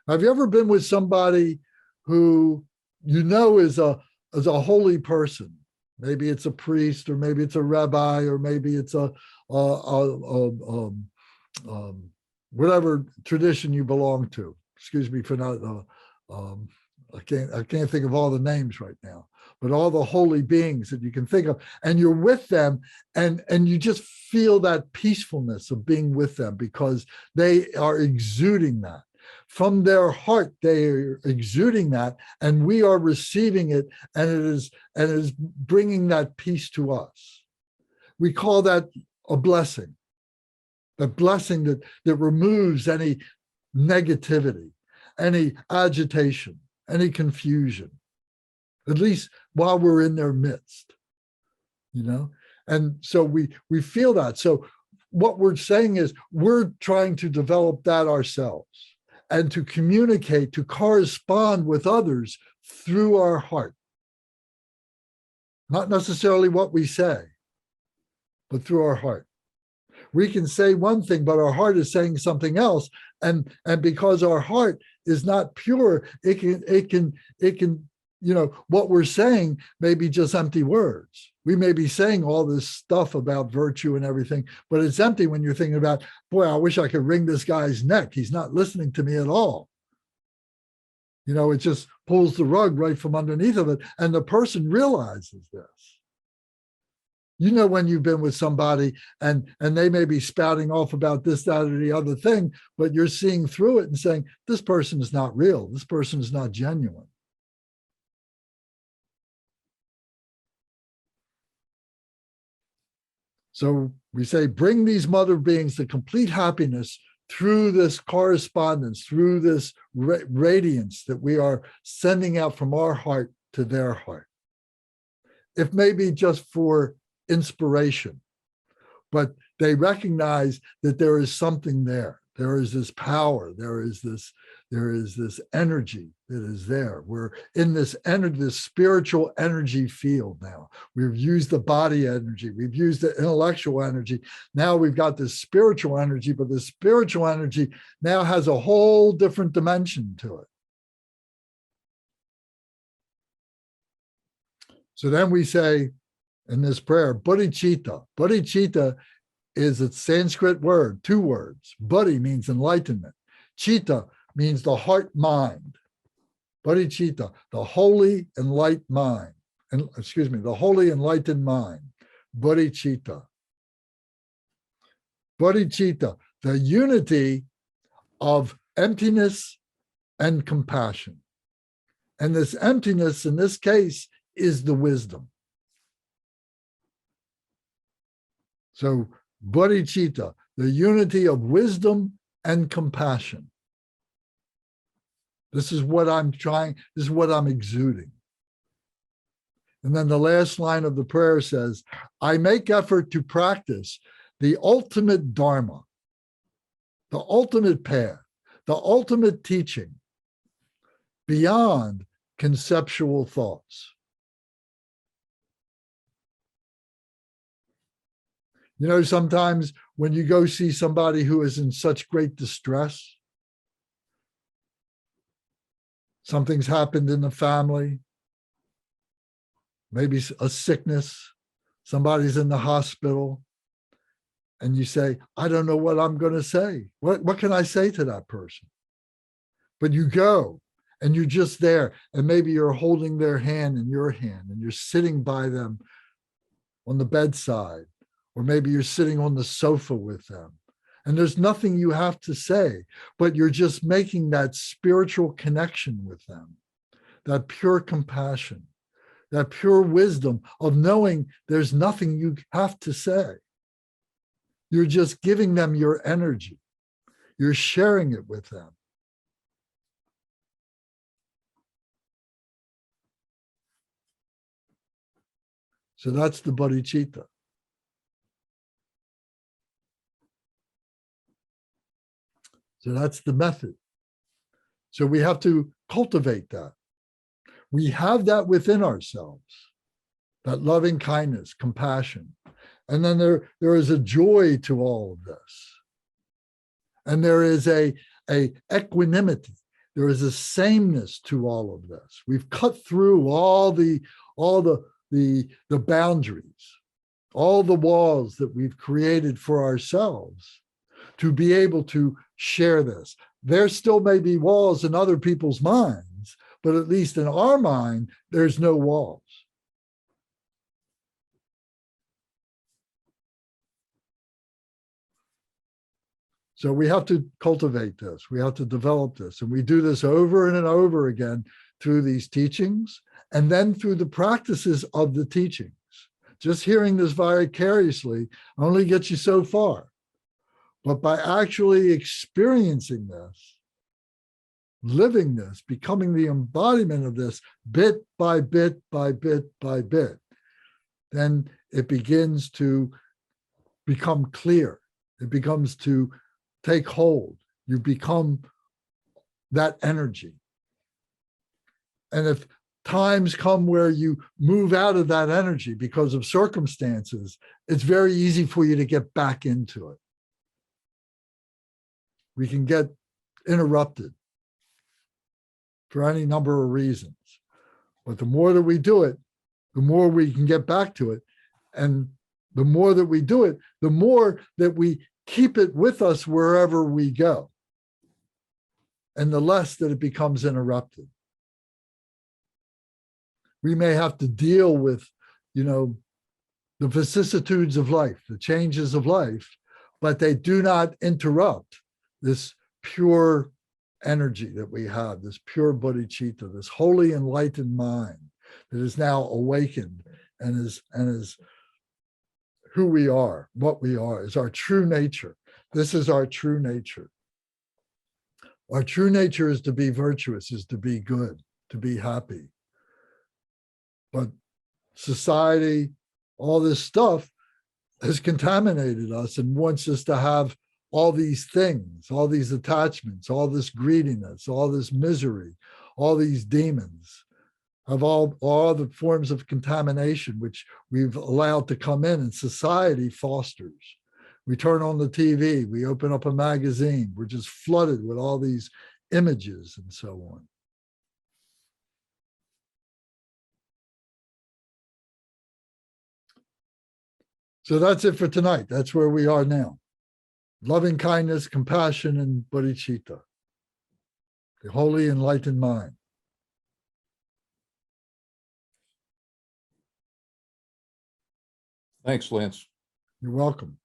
Have you ever been with somebody who you know is a holy person? Maybe it's a priest, or maybe it's a rabbi, or maybe it's a whatever tradition you belong to. Excuse me for not. I can't think of all the names right now, but all the holy beings that you can think of, and you're with them, and you just feel that peacefulness of being with them because they are exuding that. From their heart, they are exuding that, and we are receiving it, and it is bringing that peace to us. We call that a blessing. A blessing that removes any negativity, any agitation, any confusion, at least while we're in their midst, you know? And so we feel that. So what we're saying is we're trying to develop that ourselves and to communicate, to correspond with others through our heart. Not necessarily what we say, but through our heart. We can say one thing, but our heart is saying something else. And because our heart is not pure, it can, you know, what we're saying may be just empty words. We may be saying all this stuff about virtue and everything, but it's empty when you're thinking about, boy, I wish I could wring this guy's neck. He's not listening to me at all. You know, it just pulls the rug right from underneath of it. And the person realizes this. You know, when you've been with somebody and they may be spouting off about this, that, or the other thing, but you're seeing through it and saying, this person is not real. This person is not genuine. So we say, bring these mother beings to complete happiness through this correspondence, through this radiance that we are sending out from our heart to their heart. It may be just for inspiration, but they recognize that there is something there. There is this power. There is this energy that is there. We're in this energy, this spiritual energy field now. We've used the body energy. We've used the intellectual energy. Now we've got this spiritual energy, but the spiritual energy now has a whole different dimension to it. So then we say, in this prayer, Bodhichitta. Bodhichitta is a Sanskrit word, 2 words. Bodhi means enlightenment. Chitta means the heart mind. Bodhichitta, the holy enlightened mind. And the holy enlightened mind. Bodhichitta. Bodhichitta, the unity of emptiness and compassion. And this emptiness in this case is the wisdom. So bodhicitta, the unity of wisdom and compassion. This is what I'm trying, this is what I'm exuding. And then the last line of the prayer says, I make effort to practice the ultimate Dharma, the ultimate path, the ultimate teaching beyond conceptual thoughts. You know, sometimes when you go see somebody who is in such great distress, something's happened in the family, maybe a sickness, somebody's in the hospital, and you say, I don't know what I'm going to say. What can I say to that person? But you go and you're just there, and maybe you're holding their hand in your hand, and you're sitting by them on the bedside. Or maybe you're sitting on the sofa with them, and there's nothing you have to say, but you're just making that spiritual connection with them, that pure compassion, that pure wisdom of knowing there's nothing you have to say. You're just giving them your energy. You're sharing it with them. So that's the bodhicitta. So that's the method. So we have to cultivate that. We have that within ourselves, that loving kindness, compassion. And then there is a joy to all of this. And there is a equanimity. There is a sameness to all of this. We've cut through all the boundaries, all the walls that we've created for ourselves to be able to share this. There still may be walls in other people's minds, but at least in our mind, there's no walls. So we have to cultivate this. We have to develop this. And we do this over and over again through these teachings and then through the practices of the teachings. Just hearing this vicariously only gets you so far. But by actually experiencing this, living this, becoming the embodiment of this bit by bit by bit by bit, then it begins to become clear. It begins to take hold. You become that energy. And if times come where you move out of that energy because of circumstances, it's very easy for you to get back into it. We can get interrupted for any number of reasons. But the more that we do it, the more we can get back to it. And the more that we do it, the more that we keep it with us wherever we go. And the less that it becomes interrupted. We may have to deal with, the vicissitudes of life, the changes of life, but they do not interrupt this pure energy that we have, this pure bodhicitta, this holy enlightened mind that is now awakened and is who we are, what we are, is our true nature. This is our true nature. Our true nature is to be virtuous, is to be good, to be happy. But society, all this stuff has contaminated us and wants us to have all these things, all these attachments, all this greediness, all this misery, all these demons, of all the forms of contamination which we've allowed to come in and society fosters. We turn on the TV, we open up a magazine, we're just flooded with all these images and so on. So that's it for tonight. That's where we are now. Loving kindness, compassion, and bodhicitta, the holy enlightened mind. Thanks, Lance. You're welcome.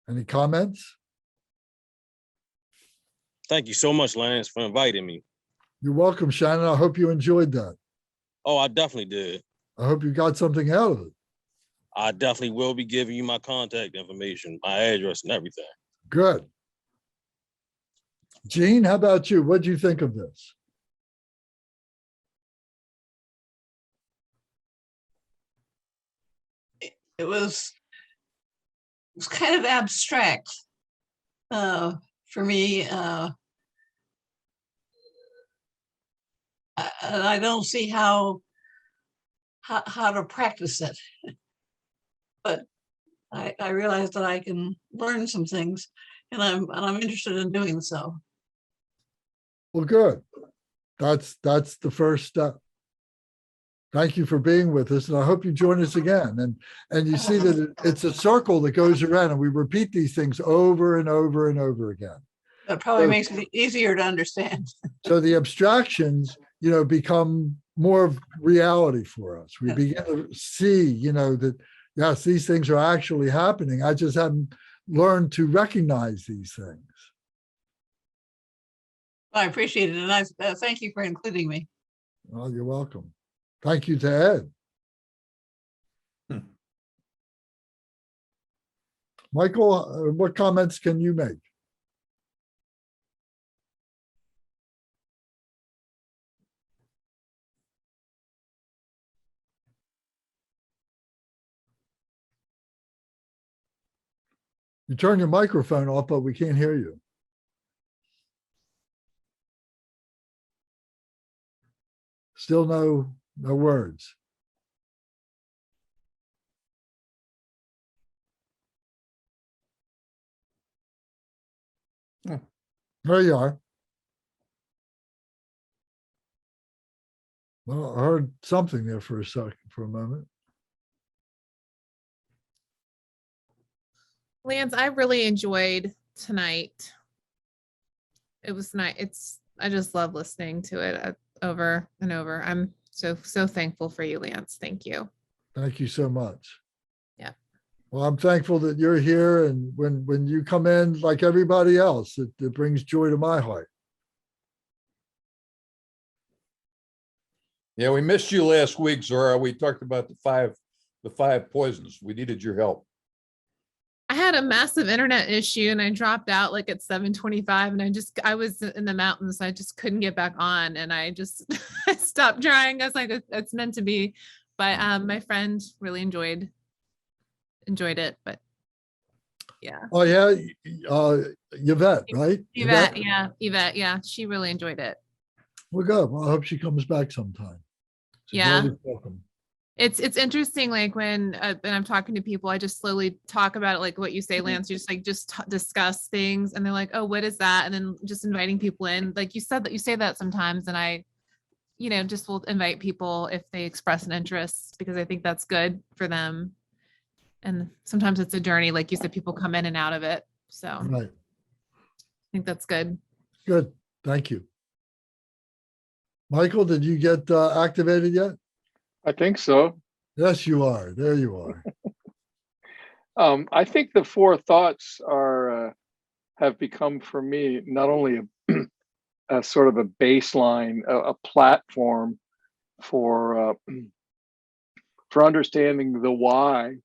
Any comments? Thank you so much, Lance, for inviting me. You're welcome, Shannon. I hope you enjoyed that. Oh, I definitely did. I hope you got something out of it. I definitely will be giving you my contact information, my address and everything. Good. Gene, how about you? What do you think of this? It was kind of abstract for me. And I don't see how to practice it. But I realized that I can learn some things, and I'm interested in doing so. Well, good. That's the first step. Thank you for being with us, and I hope you join us again. And you see that it's a circle that goes around, and we repeat these things over and over and over again. That probably makes it easier to understand. So the abstractions, become more of reality for us. We begin to see, that yes, these things are actually happening. I just haven't learned to recognize these things. I appreciate it, and I thank you for including me. Well, you're welcome. Thank you to Ed. Michael, what comments can you make? You turn your microphone off, but we can't hear you. Still no words. There you are. Well, I heard something there for a second, for a moment. Lance, I really enjoyed tonight. It was nice. I just love listening to it over and over. I'm so thankful for you, Lance. Thank you. Thank you so much. Yeah. Well, I'm thankful that you're here, and when you come in, like everybody else, it brings joy to my heart. Yeah, we missed you last week, Zora. We talked about the five poisons. We needed your help. I had a massive internet issue and I dropped out like at 7:25, and I was in the mountains. I just couldn't get back on, and I just I stopped trying. I was like, it's meant to be. But my friend really enjoyed it. But yeah. Oh yeah, Yvette, right? Yvette, yeah. She really enjoyed it. Well, good. Well, I hope she comes back sometime. She's Yeah. always welcome. It's interesting, like when I'm talking to people, I just slowly talk about it, like what you say, Lance. You just discuss things, and they're like, "Oh, what is that?" And then just inviting people in, like you said that you say that sometimes, and I, just will invite people if they express an interest, because I think that's good for them. And sometimes it's a journey, like you said, people come in and out of it. So Right. I think that's good. Good. Thank you. Michael, did you get activated yet? I think so. Yes, you are. There you are. I think the four thoughts have become for me not only a sort of a baseline, a platform for understanding the why,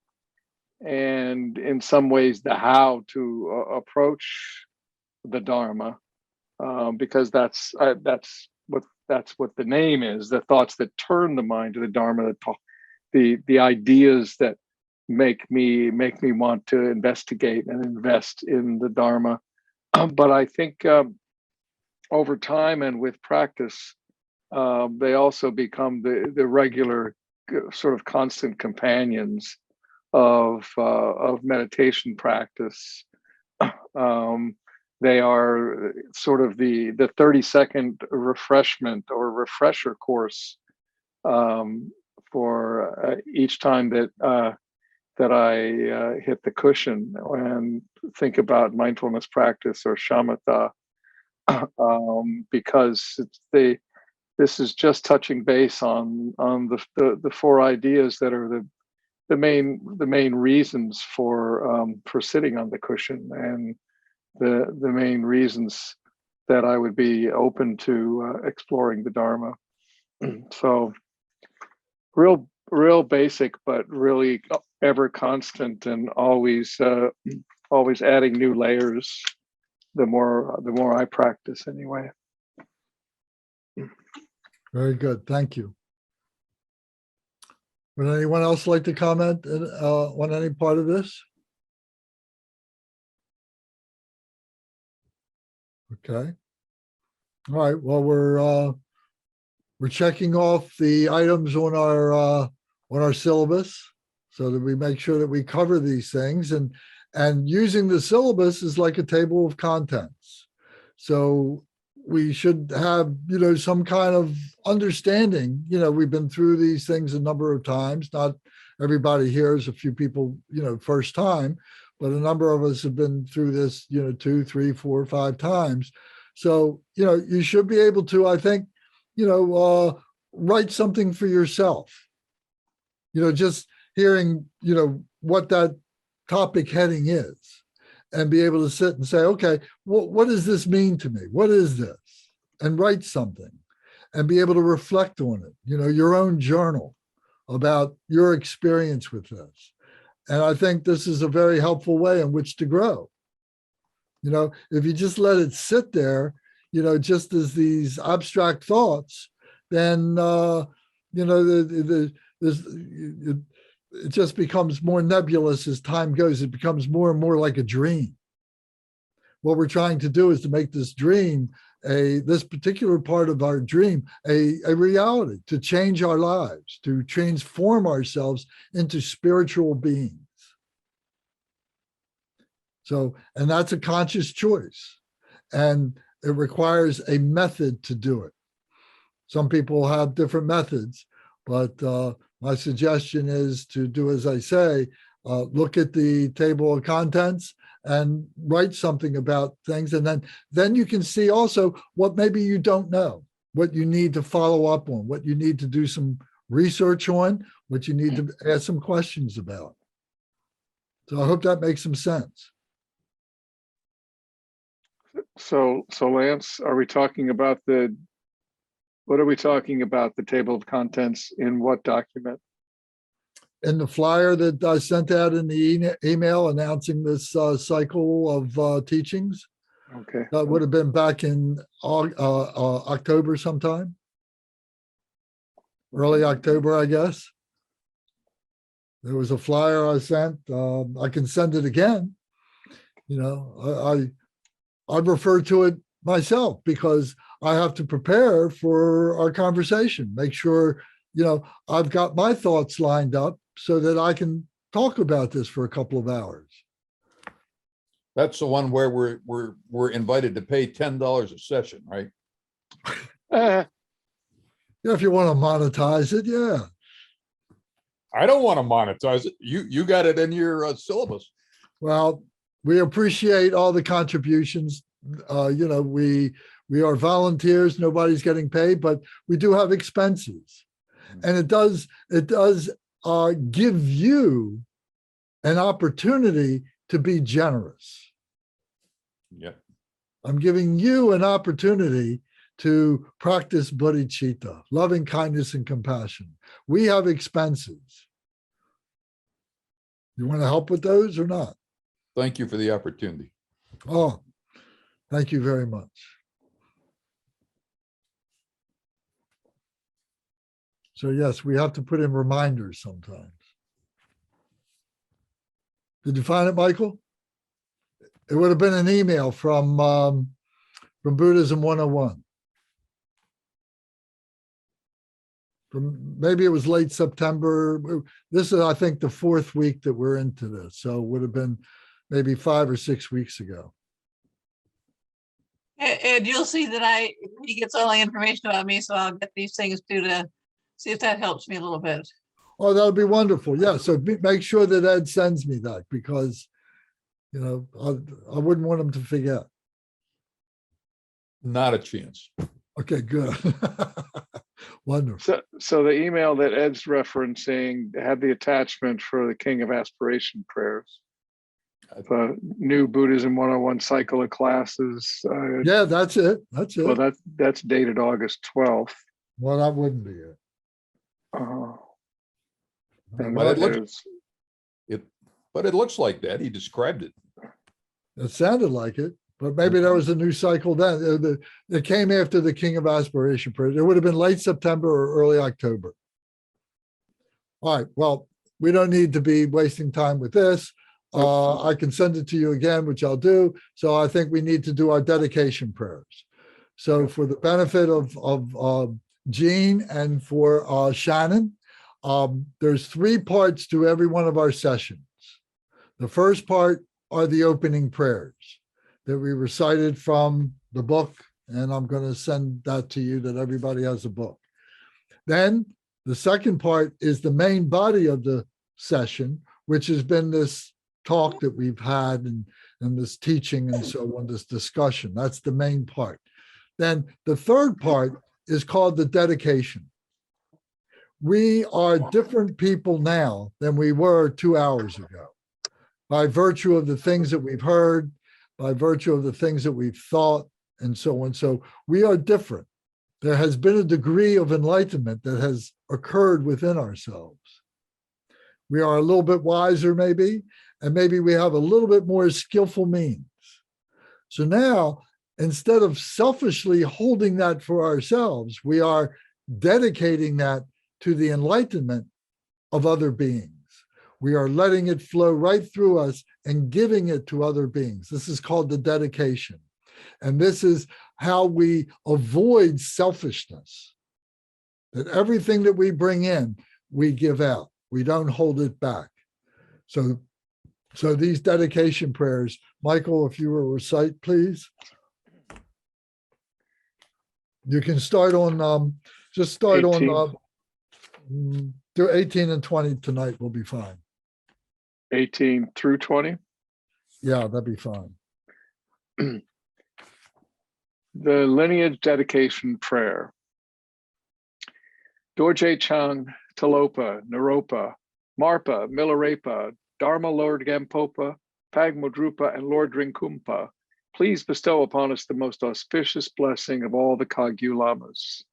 and in some ways the how to approach the Dharma, because that's what the name is. The thoughts that turn the mind to the Dharma, the ideas that make me want to investigate and invest in the Dharma. But I think over time and with practice, they also become the regular sort of constant companions of meditation practice. They are sort of the 30-second refreshment or refresher course for each time that I hit the cushion and think about mindfulness practice or shamatha, because this is just touching base on the four ideas that are the main reasons for sitting on the cushion, and the main reasons that I would be open to exploring the Dharma. So real basic, but really ever constant, and always adding new layers the more I practice anyway. Very good. Thank you. Would anyone else like to comment on any part of this? Okay. All right. Well, we're checking off the items on our syllabus so that we make sure that we cover these things, and using the syllabus is like a table of contents. So we should have, some kind of understanding. We've been through these things a number of times. Not everybody here is, a few people, first time, but a number of us have been through this, 2, 3, 4, 5 times. So, you should be able to, I think, write something for yourself. Just hearing, what that topic heading is, and be able to sit and say, okay, what does this mean to me? What is this? And write something and be able to reflect on it, your own journal about your experience with this. And I think this is a very helpful way in which to grow. If you just let it sit there, just as these abstract thoughts, then, it just becomes more nebulous as time goes. It becomes more and more like a dream. What we're trying to do is to make this dream, this particular part of our dream, a reality, to change our lives, to transform ourselves into spiritual beings. So, and that's a conscious choice. and it requires a method to do it. Some people have different methods, but my suggestion is to do as I say, look at the table of contents and write something about things. And then you can see also what maybe you don't know, what you need to follow up on, what you need to do some research on, what you need to ask some questions about. So I hope that makes some sense. So Lance, are we talking about what are we talking about? The table of contents in what document? In the flyer that I sent out in the email announcing this cycle of teachings, Okay. that would have been back in October sometime. Early October, I guess. There was a flyer I sent. I can send it again. You know, I refer to it myself because I have to prepare for our conversation, make sure, you know, I've got my thoughts lined up so that I can talk about this for a couple of hours. That's the one where we're invited to pay $10 a session, right? Uh, Yeah, if you want to monetize it, yeah. I don't want to monetize it. You got it in your syllabus. Well, we appreciate all the contributions. You know, we are volunteers. Nobody's getting paid, but we do have expenses, and it does give you an opportunity to be generous. Yeah. I'm giving you an opportunity to practice bodhicitta, loving kindness and compassion. We have expenses. You want to help with those or not? Thank you for the opportunity. Oh, thank you very much. So yes, we have to put in reminders sometimes. Did you find it, Michael? It would have been an email from Buddhism 101. Maybe it was late September. This is, I think, the 4th week that we're into this. So it would have been maybe 5 or 6 weeks ago. And you'll see that he gets all the information about me, so I'll get these things too to see if that helps me a little bit. Oh, that would be wonderful. Yeah. So make sure that Ed sends me that because, you know, I wouldn't want him to forget. Not a chance. Okay, good. Wonderful. so the email that Ed's referencing had the attachment for the King of Aspiration prayers. The new Buddhism 101 cycle of classes. Yeah, that's it. That's it. Well, that's dated August 12th. Well, that wouldn't be it. And But there's it looks like that. He described it. It sounded like it, but maybe there was a new cycle then. It came after the King of Aspiration prayer. It would have been late September or early October. All right. Well, we don't need to be wasting time with this. I can send it to you again, which I'll do. So I think we need to do our dedication prayers. So for the benefit of Jean and for Shannon, there's 3 parts to every one of our sessions. The first part are the opening prayers that we recited from the book, and I'm going to send that to you that everybody has a book. Then the second part is the main body of the session, which has been this talk that we've had and this teaching and so on, this discussion. That's the main part. Then the third part is called the dedication. We are different people now than we were 2 hours ago by virtue of the things that we've heard, by virtue of the things that we've thought, and so on. So we are different. There has been a degree of enlightenment that has occurred within ourselves. We are a little bit wiser, maybe, and maybe we have a little bit more skillful means. So now, instead of selfishly holding that for ourselves, we are dedicating that to the enlightenment of other beings. We are letting it flow right through us and giving it to other beings. This is called the dedication. And this is how we avoid selfishness. That everything that we bring in, we give out. We don't hold it back. So these dedication prayers, Michael, if you will recite, please. You can start on, just start 18. on, do 18 and 20 tonight will be fine. 18 through 20. Yeah, that'd be fine. The lineage dedication prayer. Dorje Chang, Talopa, Naropa, Marpa, Milarepa, Dharma Lord Gampopa, Pagmodrupa, and Lord Rinkumpa, please bestow upon us the most auspicious blessing of all the Kagyu Lamas.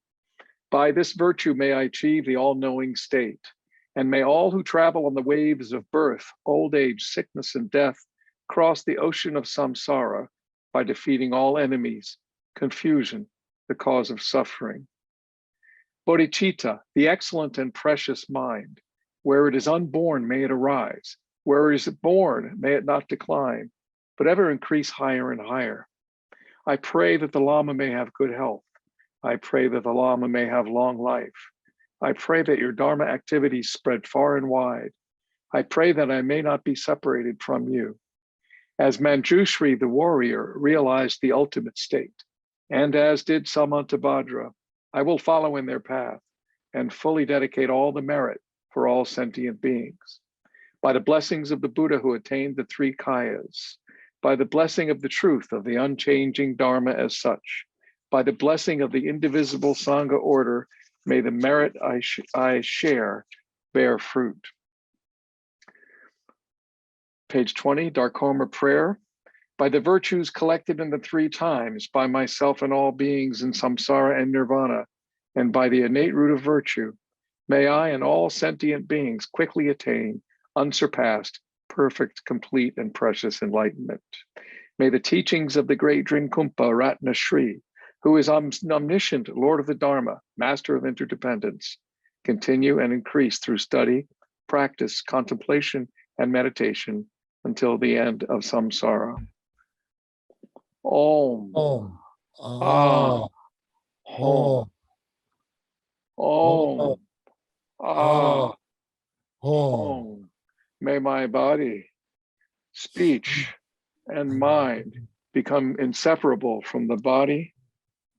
By this virtue may I achieve the all-knowing state, and may all who travel on the waves of birth, old age, sickness, and death cross the ocean of samsara by defeating all enemies, confusion, the cause of suffering. Bodhichitta, the excellent and precious mind, where it is unborn, may it arise. Where it is born, may it not decline, but ever increase higher and higher. I pray that the Lama may have good health. I pray that the Lama may have long life. I pray that your Dharma activities spread far and wide. I pray that I may not be separated from you. As Manjushri, the warrior, realized the ultimate state, and as did Samantabhadra, I will follow in their path and fully dedicate all the merit for all sentient beings. By the blessings of the Buddha who attained the three kayas, by the blessing of the truth of the unchanging Dharma as such, by the blessing of the indivisible Sangha order, may the merit I share bear fruit. Page 20, Darkoma prayer. By the virtues collected in the three times, by myself and all beings in samsara and nirvana, and by the innate root of virtue, may I and all sentient beings quickly attain unsurpassed, perfect, complete, and precious enlightenment. May the teachings of the great Drinkumpa Ratna Shri, who is omniscient Lord of the Dharma, master of interdependence, continue and increase through study, practice, contemplation, and meditation until the end of samsara. Om. Om. Ah. Om. Om. Ah. Om. Om. May my body, speech, and mind become inseparable from the body,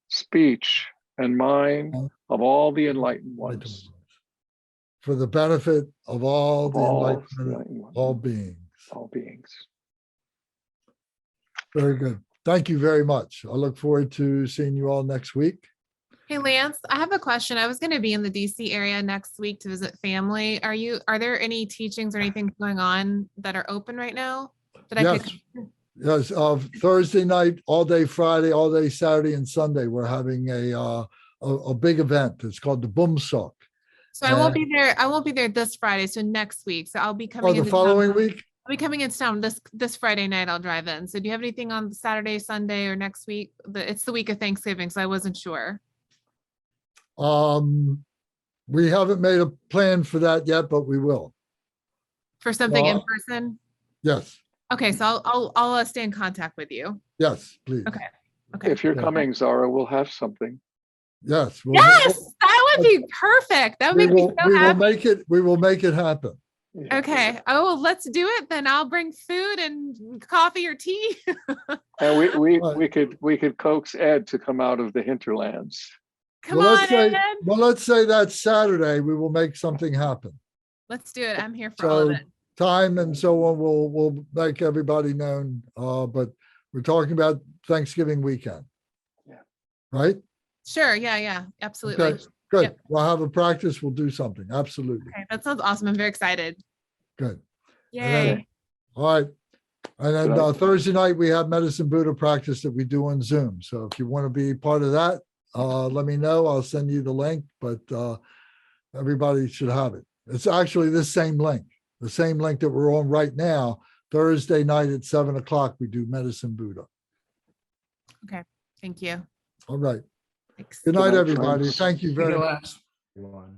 speech, and mind of all the enlightened ones. For the benefit of all Of the all enlightenment of all beings. All beings. Very good. Thank you very much. I look forward to seeing you all next week. Hey Lance, I have a question. I was going to be in the DC area next week to visit family. Are there any teachings or anything going on that are open right now that I Yes. could? Yes. Thursday night, all day Friday, all day Saturday and Sunday, we're having a big event. It's called the Boomsock. So I won't be there. I won't be there this Friday. So next week. So I'll be coming. The following town. week? I'll be coming into town this Friday night. I'll drive in. So do you have anything on Saturday, Sunday, or next week? It's the week of Thanksgiving, so I wasn't sure. We haven't made a plan for that yet, but we will. For something in person? Yes. Okay, so I'll stay in contact with you. Yes, please. Okay. Okay. If you're coming, Zara, we'll have something. Yes. Yes, that would be perfect. That would make me so happy. We will make it happen. Okay. Oh, well, let's do it then. I'll bring food and coffee or tea. And we could coax Ed to come out of the hinterlands. Ed. Let's say that's Saturday. We will make something happen. Let's do it. I'm here for all of it. Time and so on will make everybody known. But we're talking about Thanksgiving weekend. Yeah. Right? Sure. Yeah. Absolutely. Okay. Good. Yep. We'll have a practice. We'll do something. Absolutely. Okay. That sounds awesome. I'm very excited. Good. Yay. All right. And then Thursday night, we have Medicine Buddha practice that we do on Zoom. So if you want to be part of that, let me know. I'll send you the link, but everybody should have it. It's actually the same link that we're on right now. Thursday night at 7:00, we do Medicine Buddha. Okay. Thank you. All right. Thanks. Good night, night, everybody. friends. Thank you very much. Everyone.